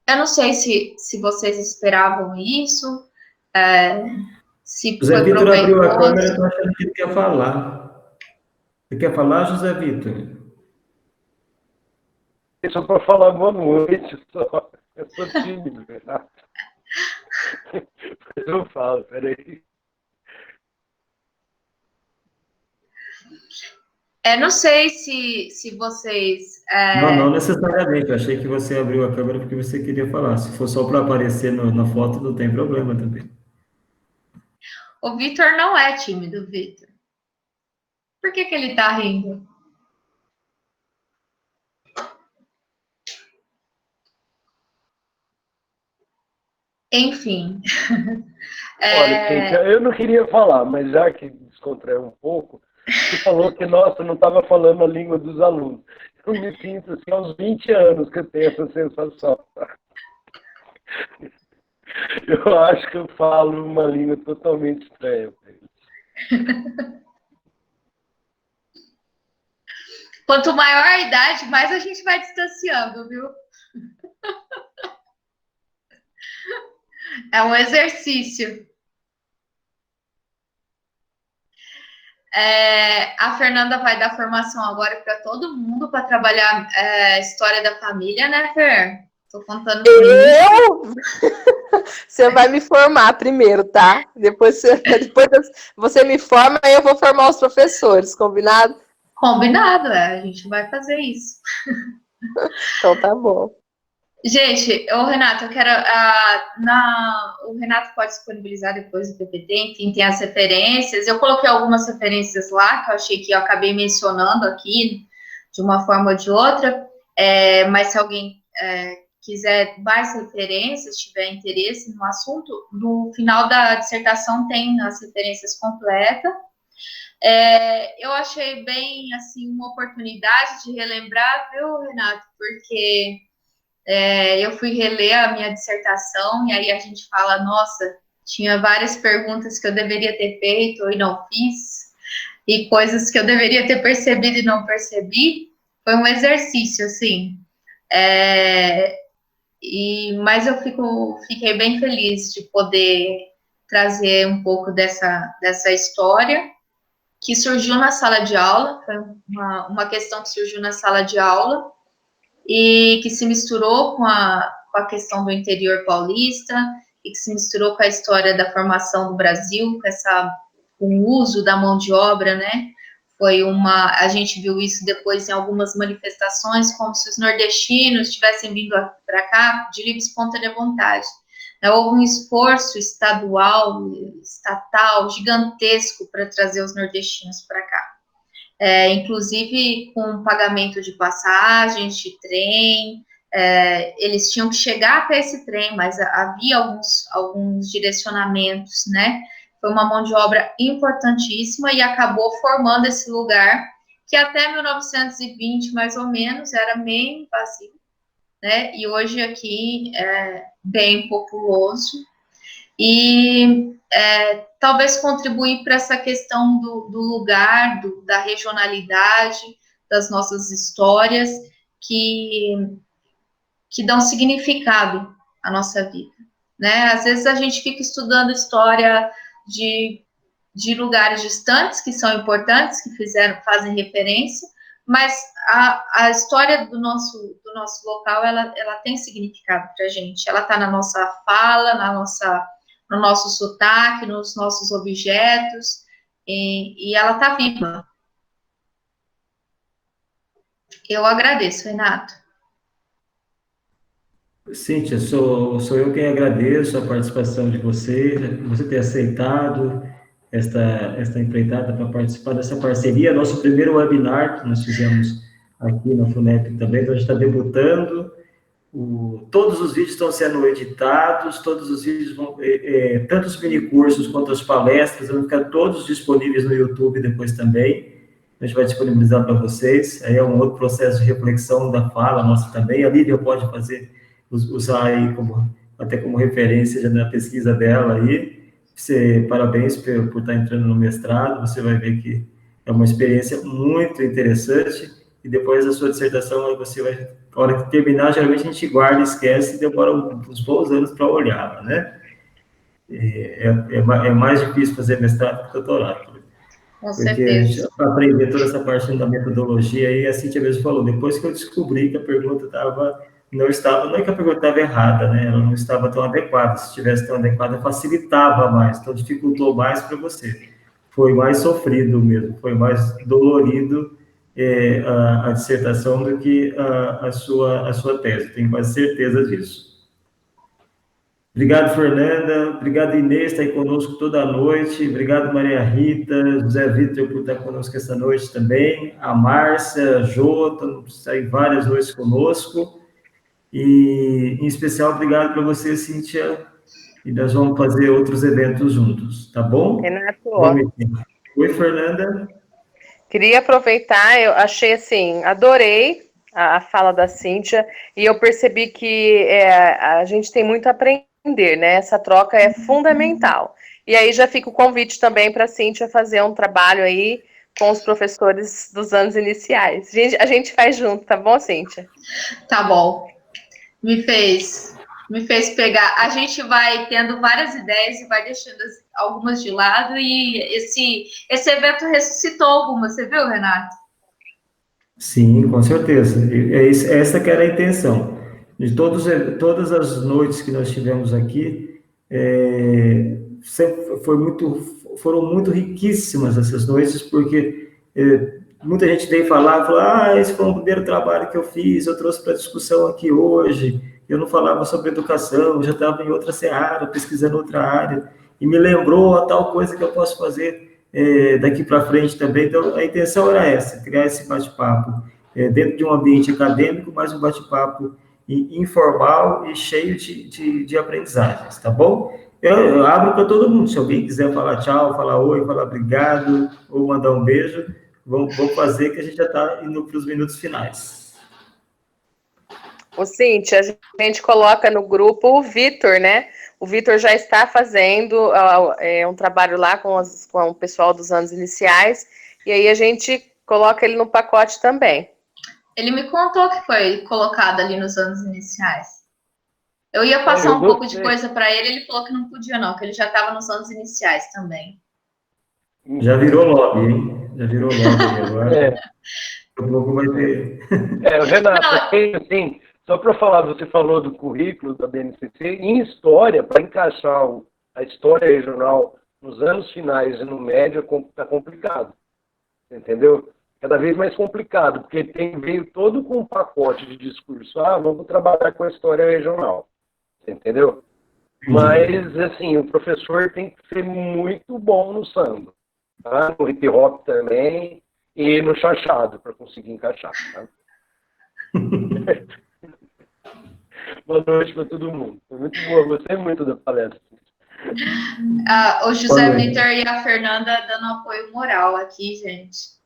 Eu não sei se vocês esperavam isso, se José foi Vitor abriu a câmera, proveitoso. estou achando que ele quer falar. Você quer falar, José Vitor? Só para falar boa noite, só. Eu sou tímido, verdade? Mas eu falo, peraí. Não sei se vocês... Não necessariamente. Eu achei que você abriu a câmera porque você queria falar. Se for só para aparecer na foto, não tem problema também. O Vitor não é tímido, Vitor. Por que ele tá rindo? Enfim. Olha, Cíntia, eu não queria falar, mas já que descontraiu um pouco, você falou que, nossa, não estava falando a língua dos alunos. Eu me sinto assim, aos 20 anos que eu tenho essa sensação. Eu acho que eu falo uma língua totalmente estranha para eles. Quanto maior a idade, mais a gente vai distanciando, viu? É um exercício. A Fernanda vai dar formação agora para todo mundo para trabalhar história da família, né, Fer? Tô contando com isso. Você vai me formar primeiro, tá? Depois você me forma e eu vou formar os professores, combinado? Combinado, a gente vai fazer isso. Então tá bom. Gente, Renato, eu quero. O Renato pode disponibilizar depois o PPT, enfim, tem as referências. Eu coloquei algumas referências lá que eu achei que eu acabei mencionando aqui de uma forma ou de outra, mas se alguém quiser mais referências, tiver interesse no assunto, no final da dissertação tem as referências completas. Eu achei bem, assim, uma oportunidade de relembrar, viu, Renato? Porque eu fui reler a minha dissertação e aí a gente fala, nossa, tinha várias perguntas que eu deveria ter feito e não fiz, e coisas que eu deveria ter percebido e não percebi. Foi um exercício, assim. Mas eu fiquei bem feliz de poder trazer um pouco dessa história que surgiu na sala de aula, foi uma questão que surgiu na sala de aula e que se misturou com a questão do interior paulista e que se misturou com a história da formação do Brasil, com o uso da mão de obra, né? A gente viu isso depois em algumas manifestações, como se os nordestinos tivessem vindo para cá de livre e espontânea vontade. Houve um esforço estatal, gigantesco para trazer os nordestinos para cá. Inclusive com pagamento de passagens, de trem, eles tinham que chegar até esse trem, mas havia alguns direcionamentos, né? Foi uma mão de obra importantíssima e acabou formando esse lugar que até 1920, mais ou menos, era meio vazio, né? E hoje aqui é bem populoso e talvez contribuir para essa questão do lugar, da regionalidade, das nossas histórias que dão significado à nossa vida, né? Às vezes a gente fica estudando história de lugares distantes, que são importantes, que fazem referência, mas a história do nosso local, ela tem significado para a gente. Ela está na nossa fala, no nosso sotaque, nos nossos objetos, e ela está viva. Eu agradeço, Renato. Cíntia, sou eu quem agradeço a participação de você ter aceitado esta empreitada para participar dessa parceria, nosso primeiro webinar que nós fizemos aqui na FUNEP também, então a gente está debutando, todos os vídeos estão sendo editados, todos os vídeos tanto os minicursos quanto as palestras, vão ficar todos disponíveis no YouTube depois também, a gente vai disponibilizar para vocês, aí é um outro processo de reflexão da fala nossa também, a Lívia pode usar aí até como referência já na pesquisa dela aí. Parabéns por estar entrando no mestrado, você vai ver que é uma experiência muito interessante, e depois da sua dissertação, você vai, na hora que terminar, geralmente a gente guarda, esquece, e demora uns bons anos para olhar, né? É mais difícil fazer mestrado que doutorado. Com certeza. A gente aprender toda essa parte da metodologia, e a Cíntia mesmo falou, depois que eu descobri que a pergunta não é que a pergunta estava errada, né? Ela não estava tão adequada. Se estivesse tão adequada, facilitava mais, então dificultou mais para você. Foi mais sofrido mesmo, foi mais dolorido a dissertação do que a sua tese. Tenho quase certeza disso. Obrigado, Fernanda. Obrigado, Inês, está aí conosco toda a noite. Obrigado, Maria Rita, José Vitor, por estar conosco essa noite também. A Márcia, a Jô, estão aí várias noites conosco. E, em especial, obrigado para você, Cíntia, e nós vamos fazer outros eventos juntos, tá bom? Renato, Oi, Fernanda. Queria aproveitar, eu achei assim, adorei a fala da Cíntia, e eu percebi que a gente tem muito a aprender, né? Essa troca é fundamental. E aí já fica o convite também para a Cíntia fazer um trabalho aí com os professores dos anos iniciais. A gente faz junto, tá bom, Cíntia? Tá bom. Me fez pegar. A gente vai tendo várias ideias e vai deixando algumas de lado, e esse evento ressuscitou algumas, você viu, Renato? Sim, com certeza. Essa que era a intenção. De todas as noites que nós tivemos aqui, foram muito riquíssimas essas noites, porque muita gente veio falar, esse foi o primeiro trabalho que eu fiz, eu trouxe para discussão aqui hoje, eu não falava sobre educação, eu já estava em outra seara, pesquisando outra área, e me lembrou a tal coisa que eu posso fazer daqui para frente também. Então, a intenção era essa, criar esse bate-papo dentro de um ambiente acadêmico, mas um bate-papo informal e cheio de aprendizagens, tá bom? Eu abro para todo mundo, se alguém quiser falar tchau, falar oi, falar obrigado, ou mandar um beijo, vamos fazer, que a gente já está indo para os minutos finais. Ô, Cíntia, a gente coloca no grupo o Vitor, né? O Vitor já está fazendo um trabalho lá com o pessoal dos anos iniciais, e aí a gente coloca ele no pacote também. Ele me contou que foi colocado ali nos anos iniciais. Eu ia passar um pouco de coisa para ele falou que não podia não, que ele já estava nos anos iniciais também. Já virou lobby, hein? Já virou lobby agora. Daqui a pouco vai ter... Renato, assim... Só para falar, você falou do currículo da BNCC, em história, para encaixar a história regional nos anos finais e no médio, está complicado. entendeu? Cada vez mais complicado, porque veio todo com um pacote de discurso. Vamos trabalhar com a história regional, entendeu? Mas, assim, o professor tem que ser muito bom no samba, tá? No hip hop também e no chachado, para conseguir encaixar, tá? Boa noite para todo mundo. Foi muito boa, gostei muito da palestra. O José Vitor e a Fernanda dando apoio moral aqui, gente.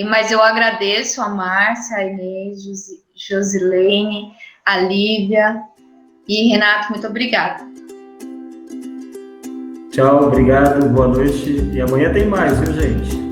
Mas eu agradeço a Márcia, a Inês, Josilene, a Lívia e Renato, muito obrigada. Tchau, obrigado, boa noite. E amanhã tem mais, viu, gente?